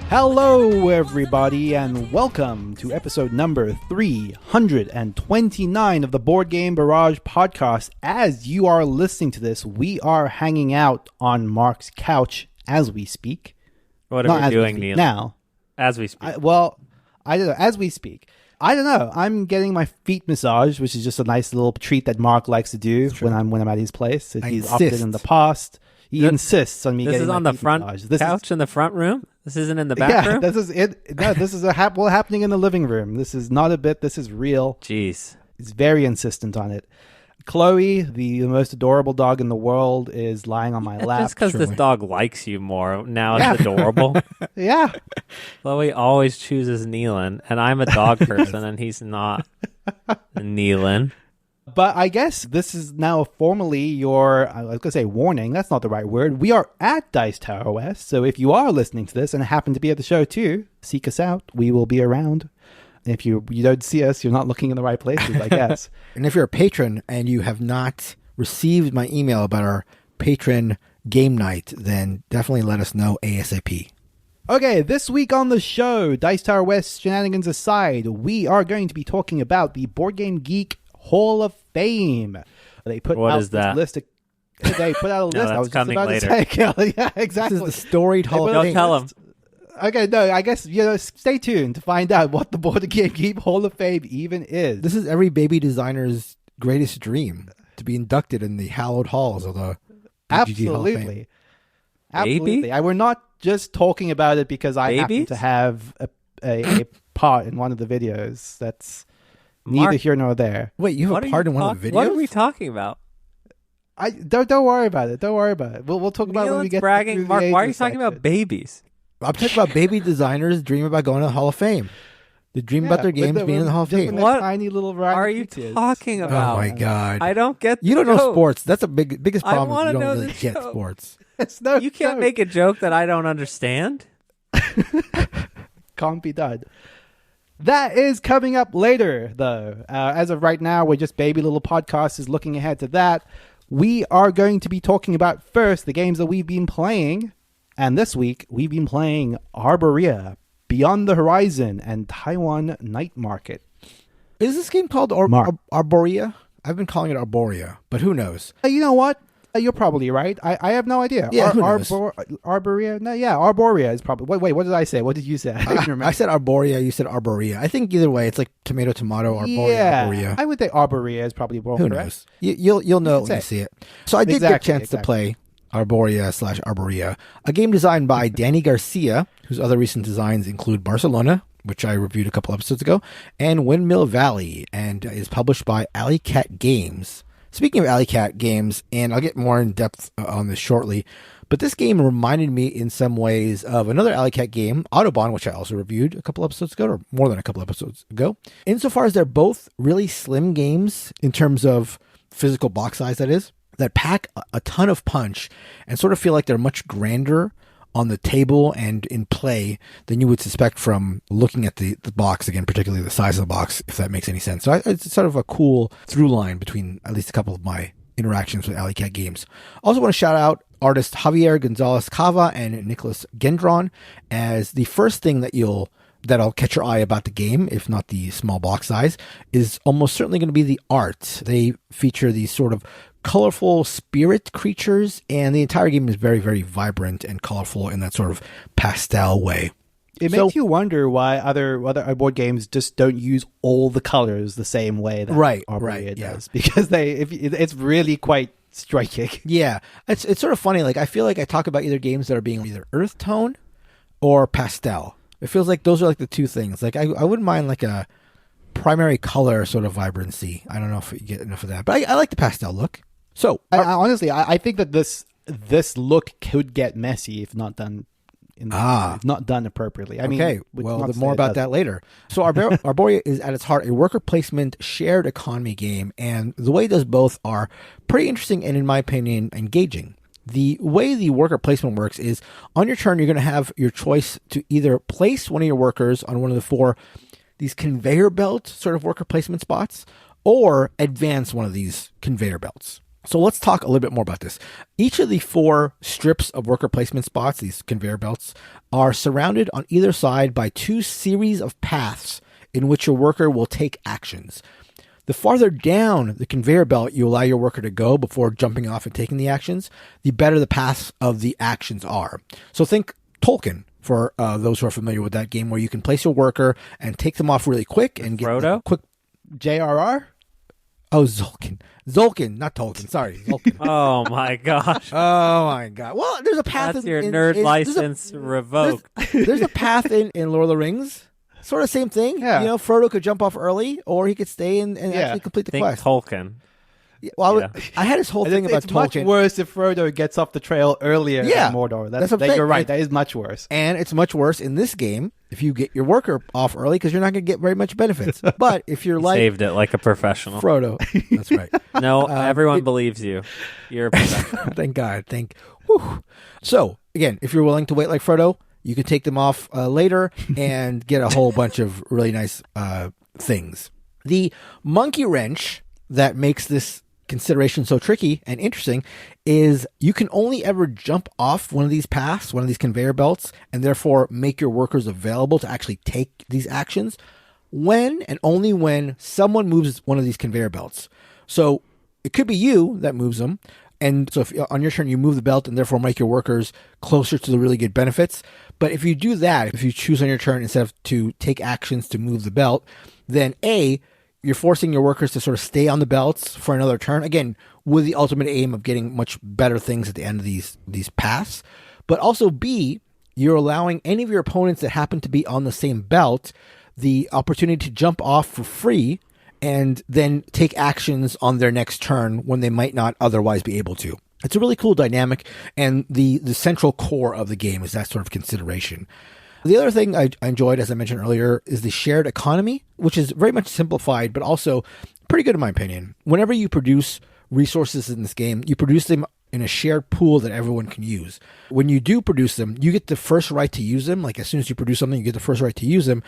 Hello, everybody, and welcome to episode number 329 of the Board Game Barrage podcast. As you are listening to this, we are hanging out on Mark's couch as we speak. What are we doing, Neil? Now. As we speak. I don't know. As we speak. I don't know. I'm getting my feet massaged, which is just a nice little treat that Mark likes to do when I'm at his place. He's opted in the past. He insists on me getting my feet massaged. This is on the front couch in the front room? This isn't in the back room? Yeah, this is it. No, this is happening in the living room. This is not a bit. This is real. Jeez. He's very insistent on it. Chloe, the most adorable dog in the world, is lying on my lap. Just because this dog likes you more, now it's adorable. Yeah. Chloe always chooses Nealon, and I'm a dog person, and he's not Nealon. But I guess this is now formally your, I was going to say warning, that's not the right word. We are at Dice Tower West, so if you are listening to this and happen to be at the show too, seek us out. We will be around. If you don't see us, you're not looking in the right places, I guess. And if you're a patron and you have not received my email about our patron game night, then definitely let us know ASAP. Okay, this week on the show, Dice Tower West shenanigans aside, we are going to be talking about the BoardGameGeek Hall of Fame. They put what out is that? List of, they put out a list. I was just about later. to say, Kelly. Yeah, exactly. This is the storied Hall of Don't Fame. tell him. Okay, no, I guess, stay tuned to find out what the BoardGameGeek Hall of Fame even is. This is every baby designer's greatest dream, to be inducted in the hallowed halls of the BoardGameGeek Hall of Fame. Absolutely. We're not just talking about it because I happen to have a part in one of the videos. That's neither here nor there. Wait, you have a part in one of the videos? What are we talking about? Don't worry about it. Don't worry about it. We'll talk about it when we get bragging. through Mark, the why are you section. talking about babies? I'm talking about baby designers dream about going to the Hall of Fame. They dream about their games being in the Hall of Fame. What tiny little are you talking about? Oh my God! I don't get. You don't know sports. That's the biggest problem. Is you don't really get joke. Sports. You can't make a joke that I don't understand. Can't be done. That is coming up later, though. As of right now, we're just Baby Little Podcast is looking ahead to that. We are going to be talking about first the games that we've been playing. And this week, we've been playing Arborea, Beyond the Horizon, and Taiwan Night Market. Is this game called Arborea? I've been calling it Arborea, but who knows? You know what? You're probably right. I have no idea. Yeah, who knows? Arborea? No, yeah, Arborea is probably... Wait, what did I say? What did you say? I said Arborea, you said Arborea. I think either way, it's like tomato, Arborea, Arborea. I would think Arborea is probably more Who correct. knows? You'll know when you see it. So I did get a chance to play Arborea/Arborea, a game designed by Danny Garcia, whose other recent designs include Barcelona, which I reviewed a couple episodes ago, and Windmill Valley, and is published by Alley Cat Games. Speaking of Alley Cat Games, and I'll get more in depth on this shortly, but this game reminded me in some ways of another Alley Cat game, Autobahn, which I also reviewed a couple episodes ago, or more than a couple episodes ago. Insofar as they're both really slim games in terms of physical box size, that is, that pack a ton of punch and sort of feel like they're much grander on the table and in play than you would suspect from looking at the box, again, particularly the size of the box, if that makes any sense. So it's sort of a cool through line between at least a couple of my interactions with Alley Cat Games. Also want to shout out artist Javier Gonzalez Cava and Nicholas Gendron as the first thing that'll catch your eye about the game, if not the small box size, is almost certainly going to be the art. They feature these sort of colorful spirit creatures, and the entire game is very, very vibrant and colorful in that sort of pastel way. It makes you wonder why other board games just don't use all the colors the same way that Arborea does, because it's really quite striking. Yeah, it's sort of funny. Like, I feel like I talk about either games that are being either earth tone or pastel. It feels like those are like the two things. Like, I wouldn't mind like a primary color sort of vibrancy. I don't know if you get enough of that, but I like the pastel look. So honestly, I think that this look could get messy if not done if not done appropriately. More about that later. So Arborea is at its heart a worker placement shared economy game, and the way it does both are pretty interesting and, in my opinion, engaging. The way the worker placement works is on your turn, you're going to have your choice to either place one of your workers on one of the four these conveyor belt sort of worker placement spots, or advance one of these conveyor belts. So let's talk a little bit more about this. Each of the 4 strips of worker placement spots, these conveyor belts, are surrounded on either side by 2 series of paths in which your worker will take actions. The farther down the conveyor belt you allow your worker to go before jumping off and taking the actions, the better the paths of the actions are. So think Tolkien, for those who are familiar with that game, where you can place your worker and take them off really quick and get Frodo? quick. JRR? Oh, Zolkin, not Tolkien. Sorry, Zolkin. Oh my gosh. Oh my God. Well, there's a path. That's your nerd license revoked. There's a path in Lord of the Rings. Sort of same thing. Yeah. Frodo could jump off early, or he could stay and actually complete the Think quest. Tolkien. Well, I had this whole thing about it's Tolkien. much worse if Frodo gets off the trail earlier in Mordor. That's what I'm you're saying. right. That is much worse. And it's much worse in this game if you get your worker off early because you're not going to get very much benefits. But if you're like Saved it like a professional. Frodo, that's right. No, everyone believes you. You're a professional. Thank God. Whew. So again, if you're willing to wait like Frodo, you can take them off later and get a whole bunch of really nice things. The monkey wrench that makes this consideration so tricky and interesting is you can only ever jump off one of these paths, one of these conveyor belts, and therefore make your workers available to actually take these actions when and only when someone moves one of these conveyor belts. So it could be you that moves them. And so if on your turn you move the belt and therefore make your workers closer to the really good benefits. But if you do that, if you choose on your turn instead of to take actions to move the belt, then A, you're forcing your workers to sort of stay on the belts for another turn, again, with the ultimate aim of getting much better things at the end of these paths. But also B, you're allowing any of your opponents that happen to be on the same belt the opportunity to jump off for free and then take actions on their next turn when they might not otherwise be able to. It's a really cool dynamic, and the central core of the game is that sort of consideration. The other thing I enjoyed, as I mentioned earlier, is the shared economy, which is very much simplified, but also pretty good in my opinion. Whenever you produce resources in this game, you produce them in a shared pool that everyone can use. When you do produce them, you get the first right to use them. Like as soon as you produce something, you get the first right to use them.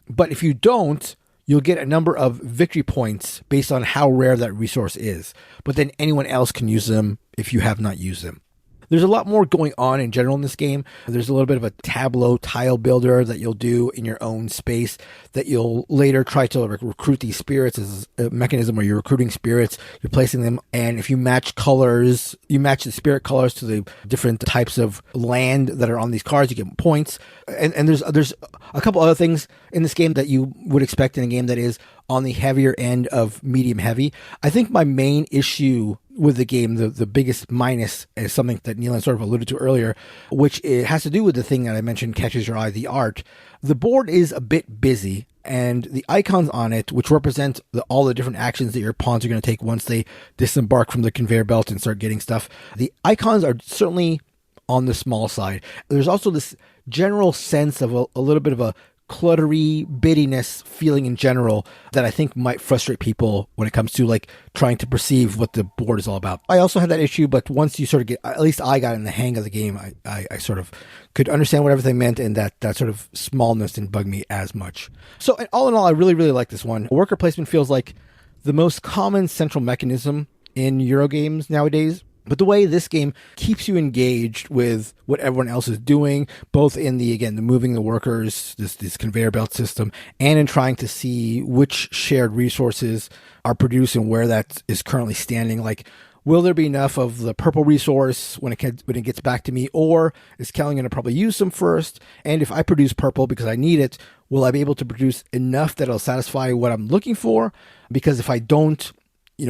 But if you don't, you'll get a number of victory points based on how rare that resource is. But then anyone else can use them if you have not used them. There's a lot more going on in general in this game. There's a little bit of a tableau tile builder that you'll do in your own space that you'll later try to recruit these spirits as a mechanism where you're recruiting spirits, you're placing them, and if you match colors, you match the spirit colors to the different types of land that are on these cards, you get points. And there's a couple other things in this game that you would expect in a game that is on the heavier end of medium heavy. I think my main issue with the game, the biggest minus, is something that Neelan sort of alluded to earlier, which it has to do with the thing that I mentioned catches your eye, the art. The board is a bit busy, and the icons on it, which represent all the different actions that your pawns are going to take once they disembark from the conveyor belt and start getting stuff, the icons are certainly on the small side. There's also this general sense of a little bit of a cluttery bittiness feeling in general that I think might frustrate people when it comes to like trying to perceive what the board is all about. I also had that issue, but once you sort of get, at least I got in the hang of the game, I sort of could understand what everything meant, and that sort of smallness didn't bug me as much. So all in all, I really, really like this one. Worker placement feels like the most common central mechanism in Euro games nowadays. But the way this game keeps you engaged with what everyone else is doing, both in the moving the workers, this conveyor belt system, and in trying to see which shared resources are produced and where that is currently standing. Like, will there be enough of the purple resource when it gets back to me, or is Kelly going to probably use some first? And if I produce purple because I need it, will I be able to produce enough that'll satisfy what I'm looking for? Because if I don't,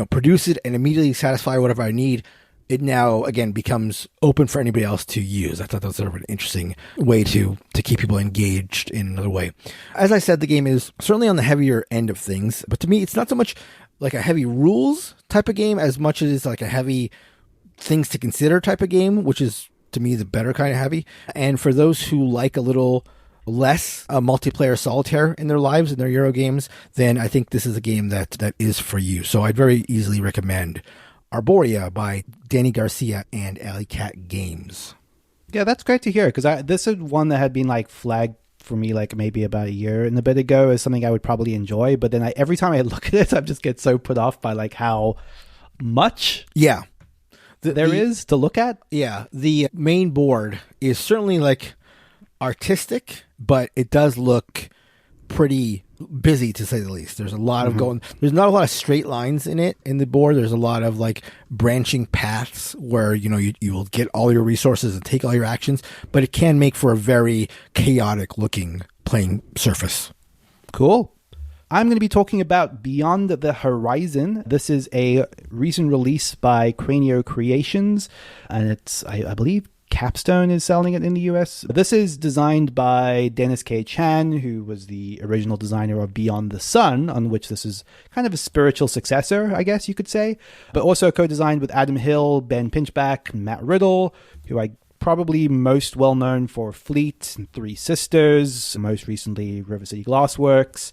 produce it and immediately satisfy whatever I need, it now, again, becomes open for anybody else to use. I thought that was sort of an interesting way to keep people engaged in another way. As I said, the game is certainly on the heavier end of things, but to me, it's not so much like a heavy rules type of game as much as it's like a heavy things to consider type of game, which is, to me, the better kind of heavy. And for those who like a little less multiplayer solitaire in their lives, in their Euro games, then I think this is a game that is for you. So I'd very easily recommend Arborea by Danny Garcia and Alley Cat Games. Yeah, that's great to hear, because this is one that had been like flagged for me like maybe about a year and a bit ago as something I would probably enjoy, but then every time I look at it, I just get so put off by like how much there is to look at. Yeah, the main board is certainly like artistic, but it does look pretty busy to say the least. There's a lot of there's not a lot of straight lines in the board. There's a lot of like branching paths where you will get all your resources and take all your actions, but it can make for a very chaotic looking playing surface. Cool. I'm going to be talking about Beyond the Horizon. This is a recent release by Cranio Creations, and it's, I believe, Capstone is selling it in the US. This is designed by Dennis K. Chan, who was the original designer of Beyond the Sun, on which this is kind of a spiritual successor, I guess you could say, but also co-designed with Adam Hill, Ben Pinchback, Matt Riddle, who I probably most well known for Fleet and Three Sisters, most recently River City Glassworks.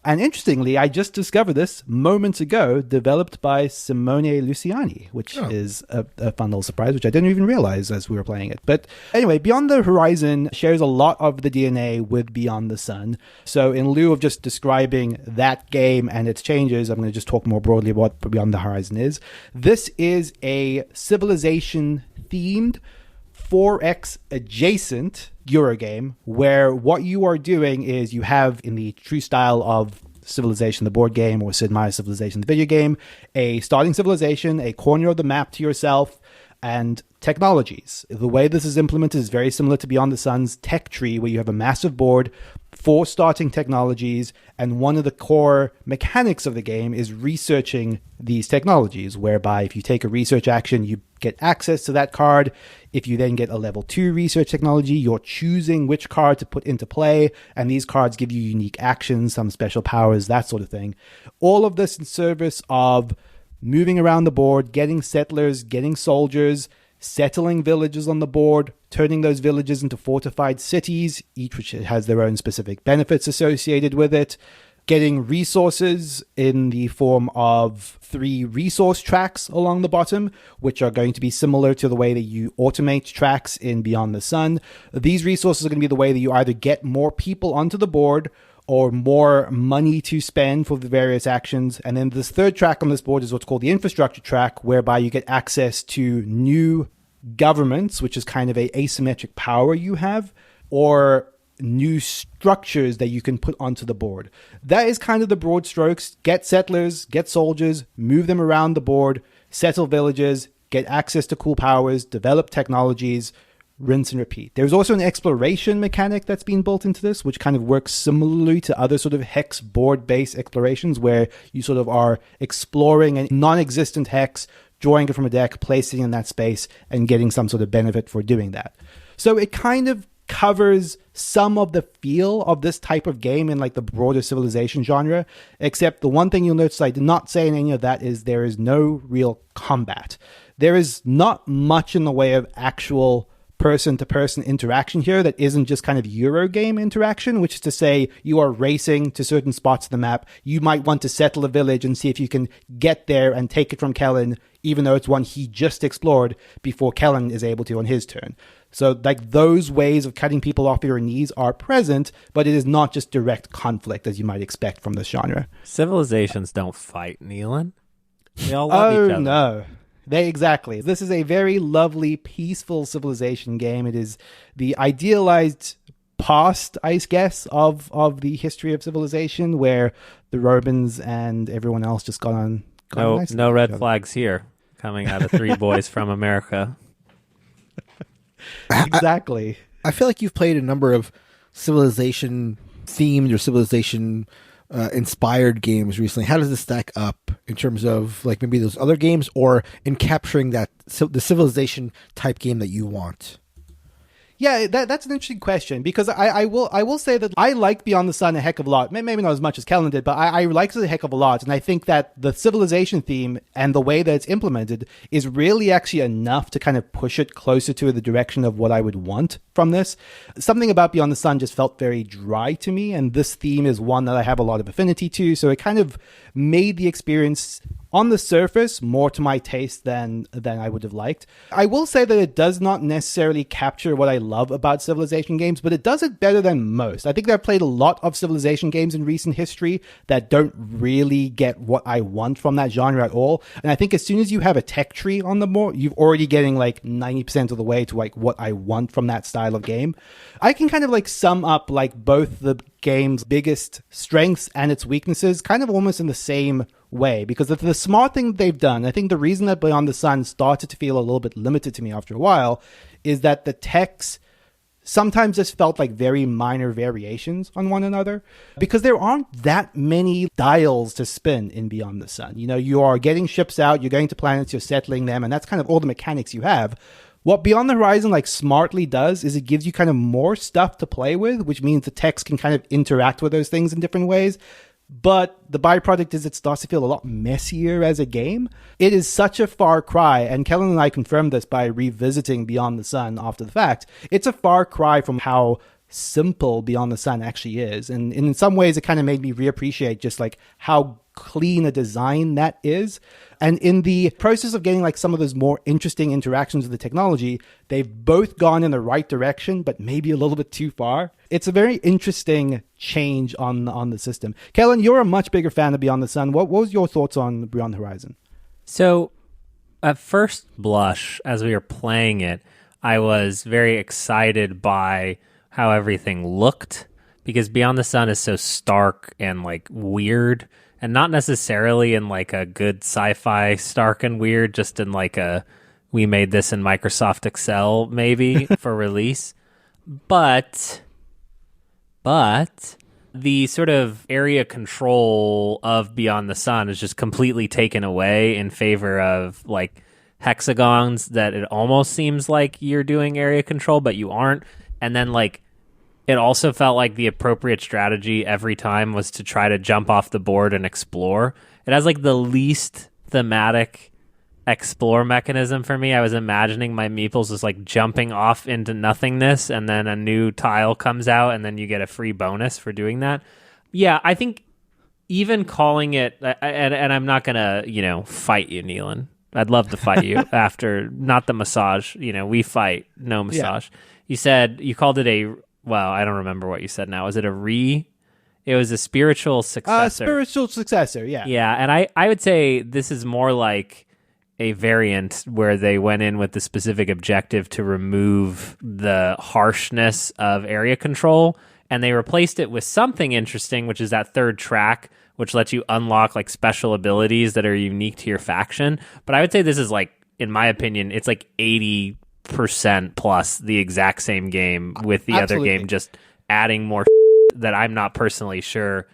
And interestingly, I just discovered this moments ago, developed by Simone Luciani, which is a fun little surprise, which I didn't even realize as we were playing it. But anyway, Beyond the Horizon shares a lot of the DNA with Beyond the Sun. So in lieu of just describing that game and its changes, I'm going to just talk more broadly about what Beyond the Horizon is. This is a civilization-themed 4X adjacent Eurogame where what you are doing is you have, in the true style of Civilization the board game or Sid Meier's Civilization the video game, a starting civilization, a corner of the map to yourself, and technologies. The way this is implemented is very similar to Beyond the Sun's tech tree, where you have a massive board, 4 starting technologies, and one of the core mechanics of the game is researching these technologies, whereby if you take a research action, you get access to that card. If you then get a level 2 research technology, you're choosing which card to put into play, and these cards give you unique actions, some special powers, that sort of thing. All of this in service of moving around the board, getting settlers, getting soldiers, settling villages on the board, turning those villages into fortified cities, each which has their own specific benefits associated with it, getting resources in the form of 3 resource tracks along the bottom, which are going to be similar to the way that you automate tracks in Beyond the Sun. These resources are going to be the way that you either get more people onto the board or more money to spend for the various actions. And then this third track on this board is what's called the infrastructure track, whereby you get access to new governments, which is kind of a asymmetric power you have, or new structures that you can put onto the board. That is kind of the broad strokes. Get settlers, get soldiers, move them around the board, settle villages, get access to cool powers, develop technologies, rinse and repeat. There's also an exploration mechanic that's been built into this, which kind of works similarly to other sort of hex board-based explorations, where you sort of are exploring a non-existent hex, drawing it from a deck, placing it in that space, and getting some sort of benefit for doing that. So it kind of covers some of the feel of this type of game in like the broader Civilization genre, except the one thing you'll notice I did not say in any of that is there is no real combat. There is not much in the way of actual person-to-person interaction here that isn't just kind of Eurogame interaction, which is to say you are racing to certain spots of the map. You might want to settle a village and see if you can get there and take it from Kellen, even though it's one he just explored before Kellen is able to on his turn. So like those ways of cutting people off your knees are present, but it is not just direct conflict as you might expect from this genre. Civilizations don't fight, Neelan. They all love each other. Oh, no. Exactly. This is a very lovely, peaceful Civilization game. It is the idealized past, I guess, of the history of Civilization, where the Romans and everyone else just got on. No red flags here, coming out of 3 boys from America. Exactly. I feel like you've played a number of Civilization themed or Civilization inspired games recently. How does this stack up in terms of like maybe those other games, or in capturing that the Civilization type game that you want? Yeah, that's an interesting question, because I will say that I like Beyond the Sun a heck of a lot. Maybe not as much as Kellen did, but I like it a heck of a lot. And I think that the Civilization theme and the way that it's implemented is really actually enough to kind of push it closer to the direction of what I would want from this. Something about Beyond the Sun just felt very dry to me, and this theme is one that I have a lot of affinity to. So it kind of made the experience on the surface, more to my taste than I would have liked. I will say that it does not necessarily capture what I love about Civilization games, but it does it better than most. I think I've played a lot of Civilization games in recent history that don't really get what I want from that genre at all. And I think as soon as you have a tech tree on the board, you're already getting like 90% of the way to like what I want from that style of game. I can kind of like sum up like both the game's biggest strengths and its weaknesses kind of almost in the same way, because the smart thing they've done, I think the reason that Beyond the Sun started to feel a little bit limited to me after a while, is that the techs sometimes just felt like very minor variations on one another, because there aren't that many dials to spin in Beyond the Sun. You know, you are getting ships out, you're going to planets, you're settling them, and that's kind of all the mechanics you have. What Beyond the Horizon like smartly does is it gives you kind of more stuff to play with, which means the text can kind of interact with those things in different ways. But the byproduct is it starts to feel a lot messier as a game. It is such a far cry, and Kellen and I confirmed this by revisiting Beyond the Sun after the fact. It's a far cry from how simple Beyond the Sun actually is. And in some ways, it kind of made me reappreciate just like how clean a design that is. And in the process of getting like some of those more interesting interactions with the technology, they've both gone in the right direction, but maybe a little bit too far. It's a very interesting change on the system. Kellen, you're a much bigger fan of Beyond the Sun. What was your thoughts on Beyond the Horizon? So at first blush, as we were playing it, I was very excited by how everything looked, because Beyond the Sun is so stark and like weird, and not necessarily in like a good sci-fi stark and weird, just in like a, we made this in Microsoft Excel maybe for release. But the sort of area control of Beyond the Sun is just completely taken away in favor of like hexagons that it almost seems like you're doing area control, but you aren't. And then like, it also felt like the appropriate strategy every time was to try to jump off the board and explore. It has like the least thematic explore mechanism for me. I was imagining my meeples as like jumping off into nothingness, and then a new tile comes out, and then you get a free bonus for doing that. Yeah, I think even calling it, and I'm not going to, fight you, Neelan. I'd love to fight you after, not the massage. We fight, no massage. Yeah. You called it well, I don't remember what you said now. Was it it was a spiritual successor. Spiritual successor, yeah. Yeah, and I would say this is more like a variant where they went in with the specific objective to remove the harshness of area control, and they replaced it with something interesting, which is that third track, which lets you unlock like special abilities that are unique to your faction. But I would say this is like, in my opinion, it's like 80% plus the exact same game, with the Absolutely. other game just adding more that I'm not personally sure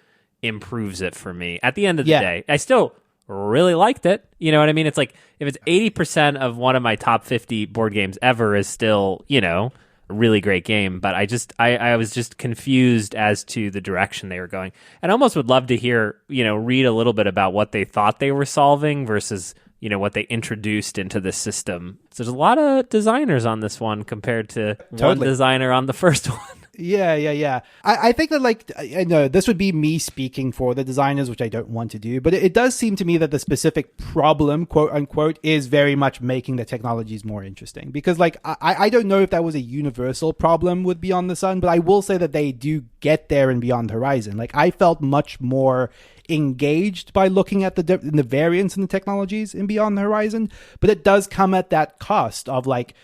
improves it for me. At the end of the day, I still really liked it. You know what I mean? It's like, if it's 80% of one of my top 50 board games ever is still, a really great game. But I was just confused as to the direction they were going. And I almost would love to hear, read a little bit about what they thought they were solving versus what they introduced into the system. So there's a lot of designers on this one compared to one designer on the first one. Yeah. I think that, like, I know this would be me speaking for the designers, which I don't want to do, but it does seem to me that the specific problem, quote unquote, is very much making the technologies more interesting. Because, like, I don't know if that was a universal problem with Beyond the Sun, but I will say that they do get there in Beyond the Horizon. Like, I felt much more engaged by looking at the variance in the technologies in Beyond the Horizon, but it does come at that cost of, like,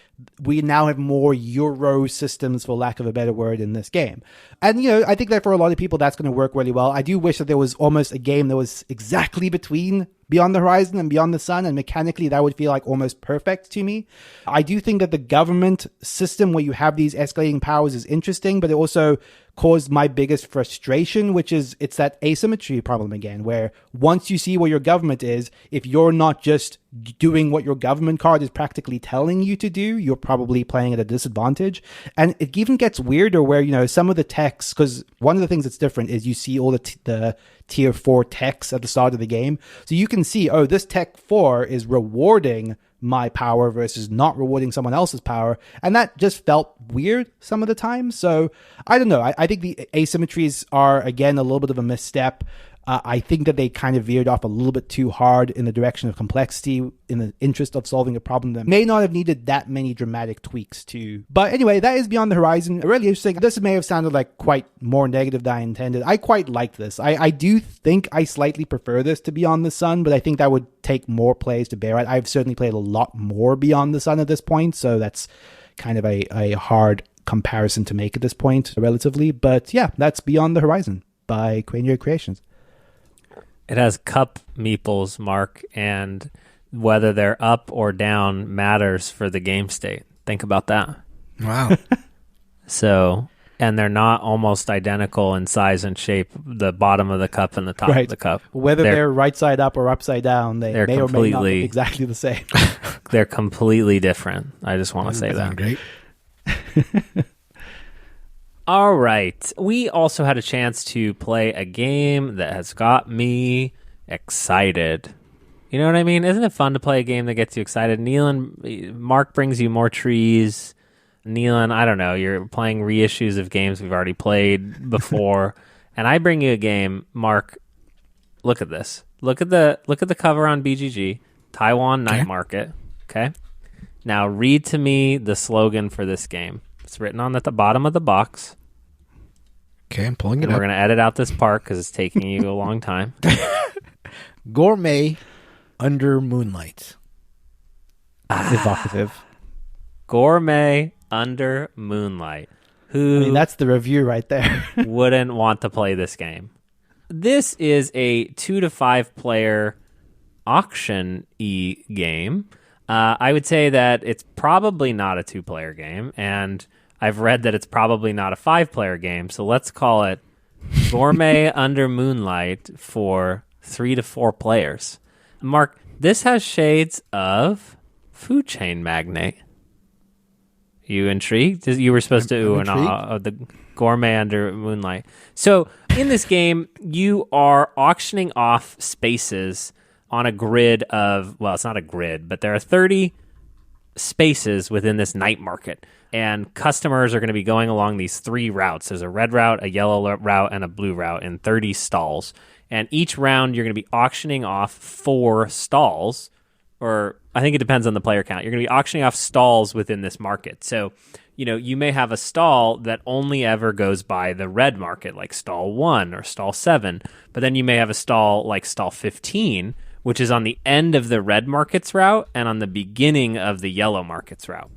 we now have more Euro systems, for lack of a better word, in this game. And, I think that for a lot of people, that's going to work really well. I do wish that there was almost a game that was exactly between Beyond the Horizon and Beyond the Sun, and mechanically that would feel like almost perfect to me. I do think that the government system where you have these escalating powers is interesting, but it also caused my biggest frustration, which is it's that asymmetry problem again, where once you see where your government is, if you're not just doing what your government card is practically telling you to do, you're probably playing at a disadvantage. And it even gets weirder where, some of the techs, because one of the things that's different is you see all the tier 4 techs at the start of the game. So you can see, this tech 4 is rewarding my power versus not rewarding someone else's power. And that just felt weird some of the time. So I don't know. I think the asymmetries are, again, a little bit of a misstep. I think that they kind of veered off a little bit too hard in the direction of complexity in the interest of solving a problem that may not have needed that many dramatic tweaks to. But anyway, that is Beyond the Horizon. Really interesting. This may have sounded like quite more negative than I intended. I quite like this. I do think I slightly prefer this to Beyond the Sun, but I think that would take more plays to bear it. I've certainly played a lot more Beyond the Sun at this point, so that's kind of a hard comparison to make at this point, relatively. But yeah, that's Beyond the Horizon by Quainier Creations. It has cup meeples, Mark, and whether they're up or down matters for the game state. Think about that. Wow. So, and they're not almost identical in size and shape, the bottom of the cup and the top of the cup. Whether they're right side up or upside down, they may or may not be exactly the same. They're completely different. I just want to say that. Great. All right. We also had a chance to play a game that has got me excited. You know what I mean? Isn't it fun to play a game that gets you excited? Mark brings you more trees. Neelan, I don't know. You're playing reissues of games we've already played before. And I bring you a game, Mark. Look at this. Look at the cover on BGG. Taiwan Night Market. Okay. Now read to me the slogan for this game. It's written on at the bottom of the box. Okay, I'm pulling it up. We're going to edit out this part because it's taking you a long time. Gourmet under moonlight. Evocative. Gourmet under moonlight. Who that's the review right there. wouldn't want to play this game? This is a 2 to 5 player auction-y game. I would say that it's probably not a 2-player game, and I've read that it's probably not a 5-player game, so let's call it Gourmet Under Moonlight for 3 to 4 players. Mark, this has shades of Food Chain Magnate. You intrigued? You were supposed to ooh and ah, the Gourmet Under Moonlight. So in this game, you are auctioning off spaces on a grid of, well, it's not a grid, but there are 30 spaces within this night market. And customers are going to be going along these 3 routes. There's a red route, a yellow route, and a blue route in 30 stalls. And each round, you're going to be auctioning off 4 stalls, or I think it depends on the player count. You're going to be auctioning off stalls within this market. So, you may have a stall that only ever goes by the red market, like stall 1 or stall 7. But then you may have a stall like stall 15, which is on the end of the red market's route and on the beginning of the yellow market's route.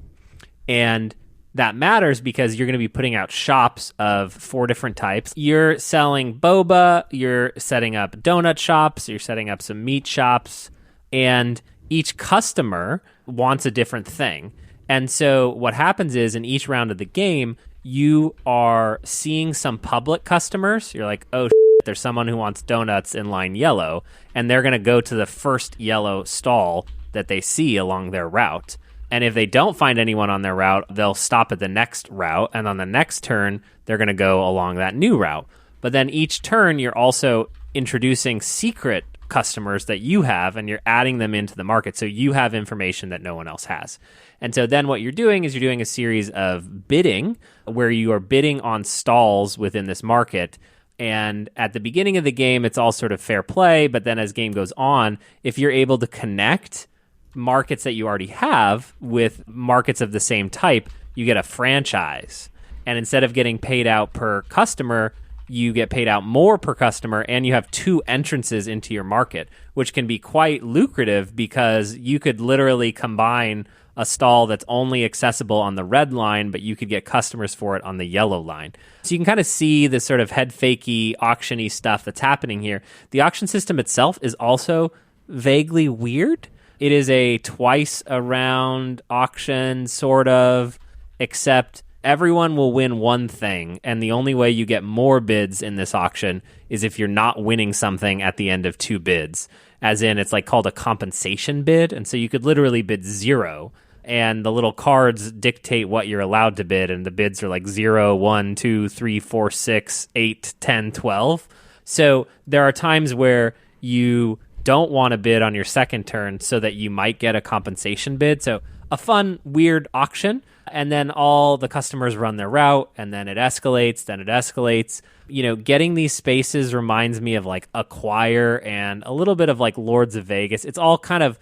And that matters because you're going to be putting out shops of 4 different types. You're selling boba, you're setting up donut shops, you're setting up some meat shops, and each customer wants a different thing. And so what happens is in each round of the game, you are seeing some public customers. You're like, oh, there's someone who wants donuts in line yellow, and they're going to go to the first yellow stall that they see along their route. And if they don't find anyone on their route, they'll stop at the next route, and on the next turn, they're going to go along that new route. But then each turn, you're also introducing secret customers that you have, and you're adding them into the market, so you have information that no one else has. And so then what you're doing is you're doing a series of bidding, where you are bidding on stalls within this market. And at the beginning of the game, it's all sort of fair play, but then as game goes on, if you're able to connect markets that you already have with markets of the same type, you get a franchise. And instead of getting paid out per customer, you get paid out more per customer, and you have 2 entrances into your market, which can be quite lucrative because you could literally combine a stall that's only accessible on the red line, but you could get customers for it on the yellow line. So you can kind of see this sort of head fakey, auction-y stuff that's happening here. The auction system itself is also vaguely weird. It is a twice around auction, sort of, except everyone will win one thing, and the only way you get more bids in this auction is if you're not winning something at the end of 2 bids. As in, it's like called a compensation bid, and so you could literally bid 0, and the little cards dictate what you're allowed to bid, and the bids are like 0, 1, 2, 3, 4, 6, 8, 10, 12. So there are times where you don't want to bid on your second turn so that you might get a compensation bid. So a fun, weird auction. And then all the customers run their route, and then it escalates, Getting these spaces reminds me of like Acquire and a little bit of like Lords of Vegas. It's all kind of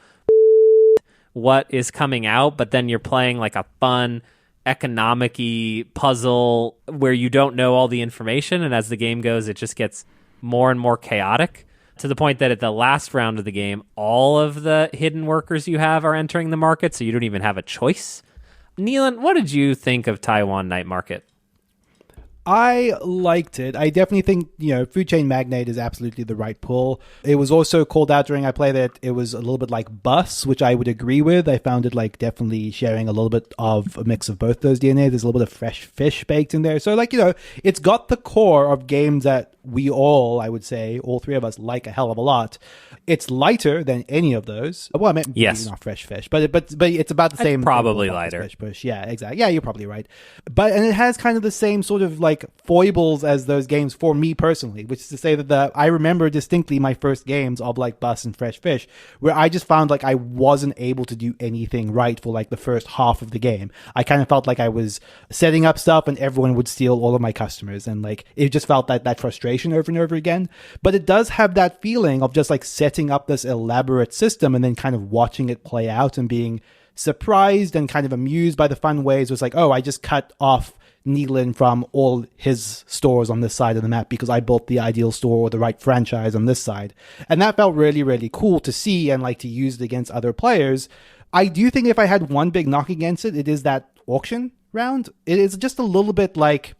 what is coming out, but then you're playing like a fun economic-y puzzle where you don't know all the information, and as the game goes, it just gets more and more chaotic to the point that at the last round of the game, all of the hidden workers you have are entering the market, so you don't even have a choice. Neelan, what did you think of Taiwan Night Market? I liked it. I definitely think, Food Chain Magnate is absolutely the right pull. It was also called out during I play that it was a little bit like Bus, which I would agree with. I found it like definitely sharing a little bit of a mix of both those DNA. There's a little bit of fresh fish baked in there. So it's got the core of games that we all, I would say, all three of us like a hell of a lot. It's lighter than any of those. Well, I mean, yes, not fresh fish, but it's about the same. Probably lighter. Fresh fish. Yeah, exactly. Yeah, you're probably right. And it has kind of the same sort of like foibles as those games for me personally, which is to say that I remember distinctly my first games of like Bus and Fresh Fish, where I just found like I wasn't able to do anything right for like the first half of the game. I kind of felt like I was setting up stuff and everyone would steal all of my customers, and like it just felt that frustration over and over again. But it does have that feeling of just like setting up this elaborate system and then kind of watching it play out and being surprised and kind of amused by the fun ways. It was like, oh, I just cut off Neelan from all his stores on this side of the map because I built the ideal store or the right franchise on this side. And that felt really, really cool to see and like to use it against other players. I do think if I had one big knock against it, it is that auction round. It is just a little bit like,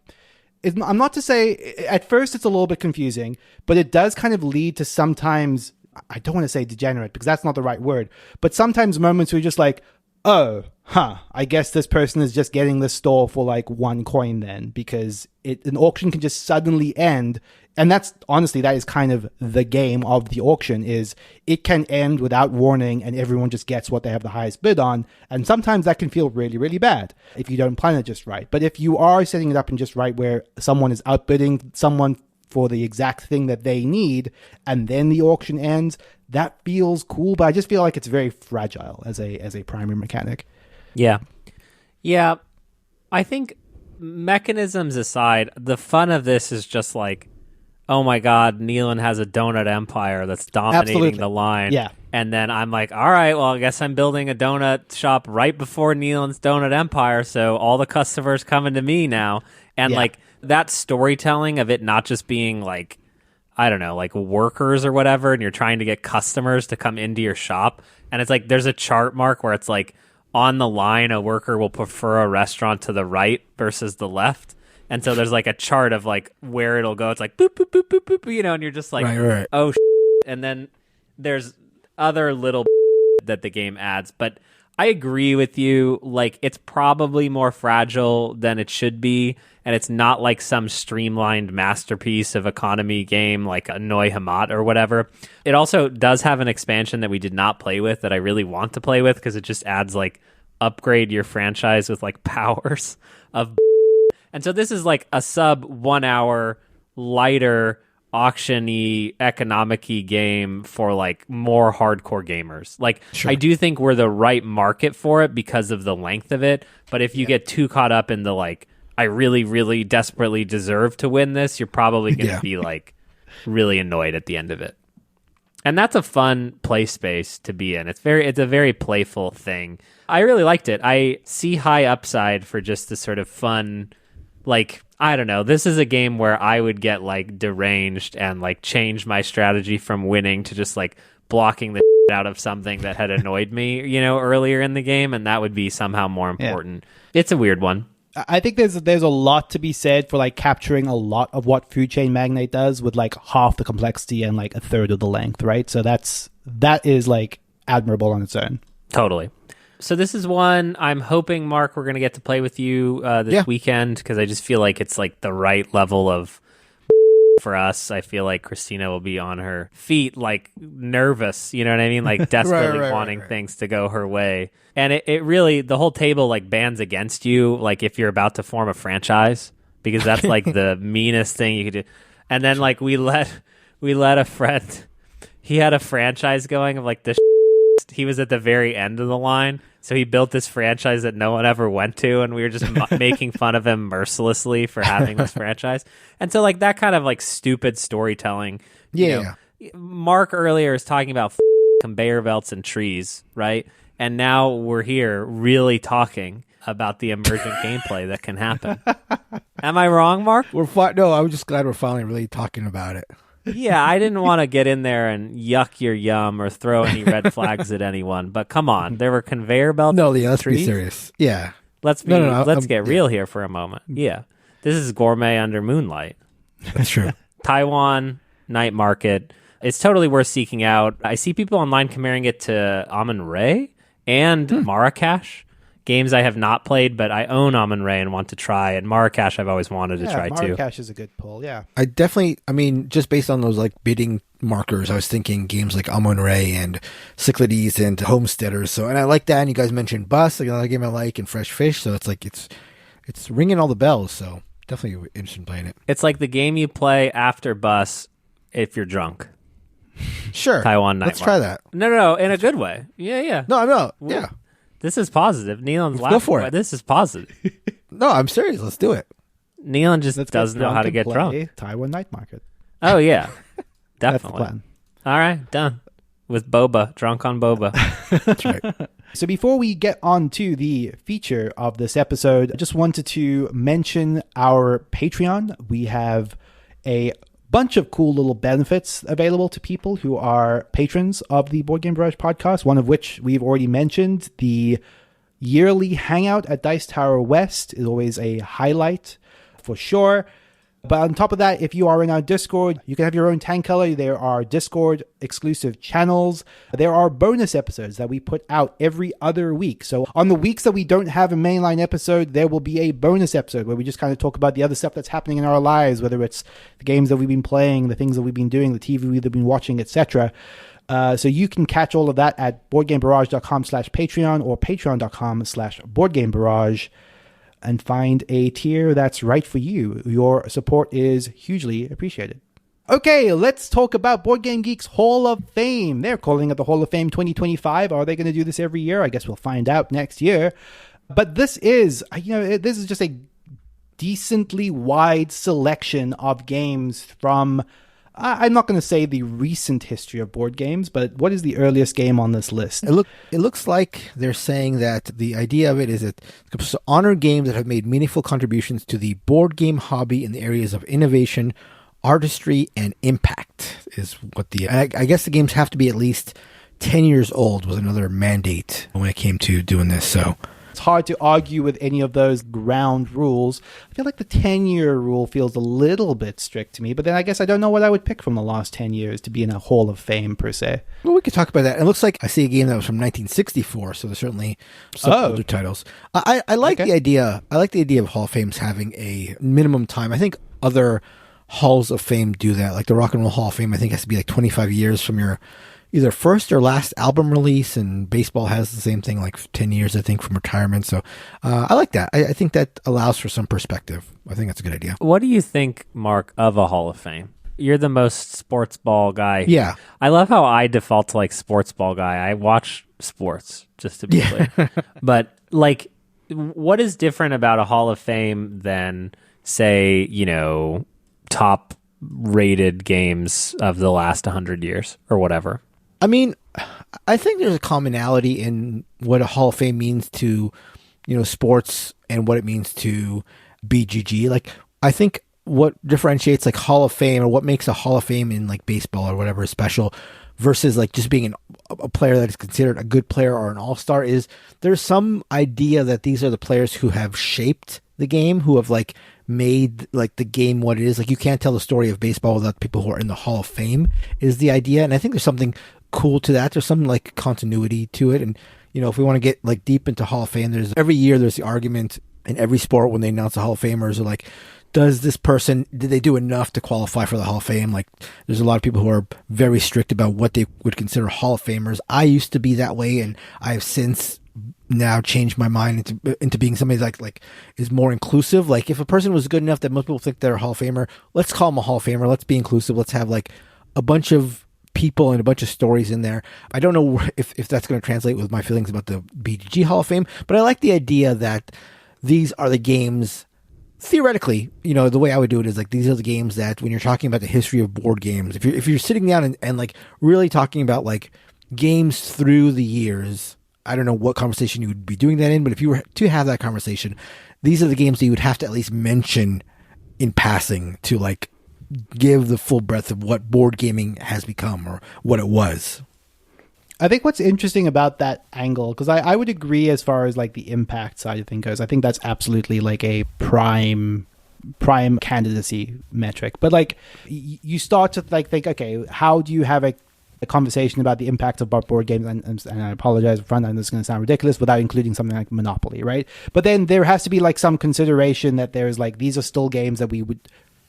I'm not to say, at first it's a little bit confusing, but it does kind of lead to sometimes, I don't want to say degenerate because that's not the right word, but sometimes moments where you're just like, oh, I guess this person is just getting this store for like 1 coin then, because an auction can just suddenly end. And that's honestly, that is kind of the game of the auction, is it can end without warning and everyone just gets what they have the highest bid on. And sometimes that can feel really, really bad if you don't plan it just right. But if you are setting it up in just right where someone is outbidding someone for the exact thing that they need, and then the auction ends, that feels cool. But I just feel like it's very fragile as a primary mechanic. Yeah. I think mechanisms aside, the fun of this is just like, oh my God, Neelan has a donut empire that's dominating the line. Yeah. And then I'm like, all right, well, I guess I'm building a donut shop right before Neelan's donut empire, so all the customers coming to me now. And like that storytelling of it not just being like, I don't know, like workers or whatever, and you're trying to get customers to come into your shop. And it's like there's a chart mark where it's like on the line, a worker will prefer a restaurant to the right versus the left. And so there's like a chart of like where it'll go. It's like boop, boop, boop, boop, boop, and you're just like, right. Oh, and then there's other little that the game adds. But I agree with you. Like, it's probably more fragile than it should be. And it's not like some streamlined masterpiece of economy game like a Neu Hamat or whatever. It also does have an expansion that we did not play with that I really want to play with, because it just adds like upgrade your franchise with like powers of. And so this is like a sub 1 hour lighter auction-y economic-y game for like more hardcore gamers. Like, sure. I do think we're the right market for it because of the length of it. But if you get too caught up in the like, I really, really desperately deserve to win this, you're probably going to be like really annoyed at the end of it. And that's a fun play space to be in. It's a very playful thing. I really liked it. I see high upside for just the sort of fun, like, I don't know. This is a game where I would get like deranged and like change my strategy from winning to just like blocking the out of something that had annoyed me, earlier in the game, and that would be somehow more important. Yeah. It's a weird one. I think there's a lot to be said for like capturing a lot of what Food Chain Magnate does with like half the complexity and like a third of the length, right? So that is like admirable on its own. Totally. So this is one I'm hoping, Mark, we're going to get to play with you this weekend, because I just feel like it's like the right level of for us. I feel like Christina will be on her feet, like nervous, you know what I mean? Like desperately wanting things to go her way. And it really, the whole table like bands against you, like if you're about to form a franchise, because that's like the meanest thing you could do. And then like we let a friend, he had a franchise going of like this. He was at the very end of the line, So he built this franchise that no one ever went to, and we were just making fun of him mercilessly for having this franchise. And so, like, that kind of, like, stupid storytelling. You know, Mark earlier is talking about conveyor belts and trees, right? And now we're here really talking about the emergent gameplay that can happen. Am I wrong, Mark? No, I'm just glad we're finally really talking about it. Yeah, I didn't want to get in there and yuck your yum or throw any red flags at anyone, but come on, there were conveyor belts. No, yeah, let's trees? be serious. Yeah, let's get real here for a moment. Yeah, this is gourmet under moonlight. That's true. Taiwan Night Market. It's totally worth seeking out. I see people online comparing it to Amun-Re and Marrakesh. Games I have not played, but I own Amun-Re and want to try. And Marrakesh I've always wanted to try too. Marrakesh is a good pull, yeah. I mean, just based on those like bidding markers, I was thinking games like Amun-Re and Cyclades and Homesteaders. So, and I like that. And you guys mentioned Bus, like another game I like, and Fresh Fish. So it's like it's ringing all the bells. So definitely interested in playing it. It's like the game you play after Bus if you're drunk. Sure. Taiwan Night Let's Market. try that. No, in a good way. Yeah. No, yeah. This is positive. Nealon's laughing. Go for it. This is positive. No, I'm serious. Let's do it. Nealon just doesn't know how to get drunk. Taiwan Night Market. Oh, yeah. Definitely. That's the plan. All right, done. With boba. Drunk on boba. That's right. So before we get on to the feature of this episode, I just wanted to mention our Patreon. We have a bunch of cool little benefits available to people who are patrons of the Board Game Barrage podcast, one of which we've already mentioned. The yearly hangout at Dice Tower West is always a highlight for sure. But on top of that, if you are in our Discord, you can have your own tank color. There are Discord exclusive channels. There are bonus episodes that we put out every other week. So on the weeks that we don't have a mainline episode, there will be a bonus episode where we just kind of talk about the other stuff that's happening in our lives, whether it's the games that we've been playing, the things that we've been doing, the TV we've been watching, etc. So you can catch all of that at boardgamebarrage.com/Patreon or patreon.com/boardgamebarrage. And find a tier that's right for you. Your support is hugely appreciated. Okay, let's talk about Board Game Geek's Hall of Fame. They're calling it the Hall of Fame 2025. Are they going to do this every year? I guess we'll find out next year. But this is just a decently wide selection of games from, I'm not going to say the recent history of board games, but what is the earliest game on this list? It looks like they're saying that the idea of it is that to honor games that have made meaningful contributions to the board game hobby in the areas of innovation, artistry, and impact is what I guess the games have to be at least 10 years old was another mandate when it came to doing this. So it's hard to argue with any of those ground rules. I feel like the 10-year rule feels a little bit strict to me, but then I guess I don't know what I would pick from the last 10 years to be in a Hall of Fame, per se. Well, we could talk about that. It looks like I see a game that was from 1964, so there's certainly some older titles. I like the idea. I like the idea of Hall of Fames having a minimum time. I think other Halls of Fame do that. Like the Rock and Roll Hall of Fame, I think has to be like 25 years from your either first or last album release, and baseball has the same thing, like 10 years, I think, from retirement. So I like that. I think that allows for some perspective. I think that's a good idea. What do you think, Mark, of a Hall of Fame? You're the most sports ball guy. Yeah. I love how I default to like sports ball guy. I watch sports, just to be clear. But like, what is different about a Hall of Fame than, say, top rated games of the last 100 years or whatever? I mean, I think there's a commonality in what a Hall of Fame means to, sports and what it means to BGG. Like, I think what differentiates like Hall of Fame or what makes a Hall of Fame in like baseball or whatever is special versus like just being a player that is considered a good player or an all-star is there's some idea that these are the players who have shaped the game, who have like made like the game what it is. Like you can't tell the story of baseball without people who are in the Hall of Fame is the idea. And I think there's something cool to that. There's some like continuity to it. And, if we want to get like deep into Hall of Fame, every year there's the argument in every sport when they announce the Hall of Famers are like, did they do enough to qualify for the Hall of Fame? Like there's a lot of people who are very strict about what they would consider Hall of Famers. I used to be that way, and I have since now changed my mind into being somebody like is more inclusive. Like if a person was good enough that most people think they're a Hall of Famer, let's call them a Hall of Famer. Let's be inclusive. Let's have like a bunch of people and a bunch of stories in there. I don't know if that's going to translate with my feelings about the BGG Hall of Fame, but I like the idea that these are the games, theoretically, the way I would do it is like, these are the games that when you're talking about the history of board games, if you're sitting down and like really talking about like games through the years, I don't know what conversation you would be doing that in, but if you were to have that conversation, these are the games that you would have to at least mention in passing to like give the full breadth of what board gaming has become or what it was. I think what's interesting about that angle, because I would agree as far as like the impact side of things goes, I think that's absolutely like a prime candidacy metric. But like you start to like think, okay, how do you have a conversation about the impact of board games, and I apologize up front, and this is going to sound ridiculous, without including something like Monopoly, right? But then there has to be like some consideration that there's like, these are still games that we would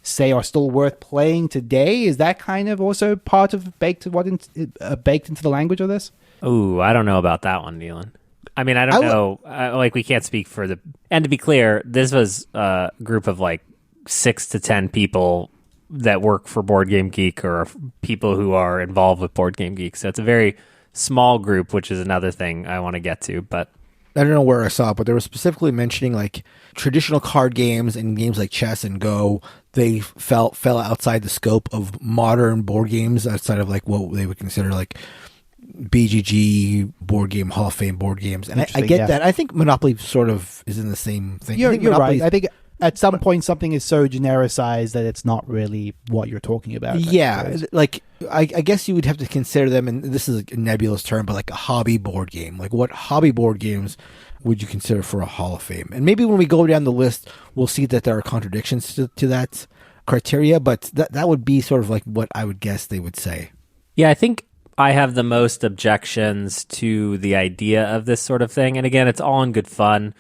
say are still worth playing today. Is that kind of also part of baked into the language of this? Ooh, I don't know about that one, Neelan. I mean, I don't know. Like, we can't speak for the... And to be clear, this was a group of like 6 to 10 people that work for BoardGameGeek or people who are involved with BoardGameGeek. So it's a very small group, which is another thing I want to get to. But I don't know where I saw it, but they were specifically mentioning like traditional card games and games like chess and Go. They fell outside the scope of modern board games, outside of like what they would consider like BGG board game Hall of Fame board games. And I get that. I think Monopoly sort of is in the same thing. You're right. I think at some point something is so genericized that it's not really what you're talking about. Yeah, like I guess you would have to consider them, and this is a nebulous term, but like a hobby board game. Like, what hobby board games would you consider for a Hall of Fame? And maybe when we go down the list, we'll see that there are contradictions to that criteria, but that would be sort of like what I would guess they would say. Yeah, I think I have the most objections to the idea of this sort of thing. And again, it's all in good fun,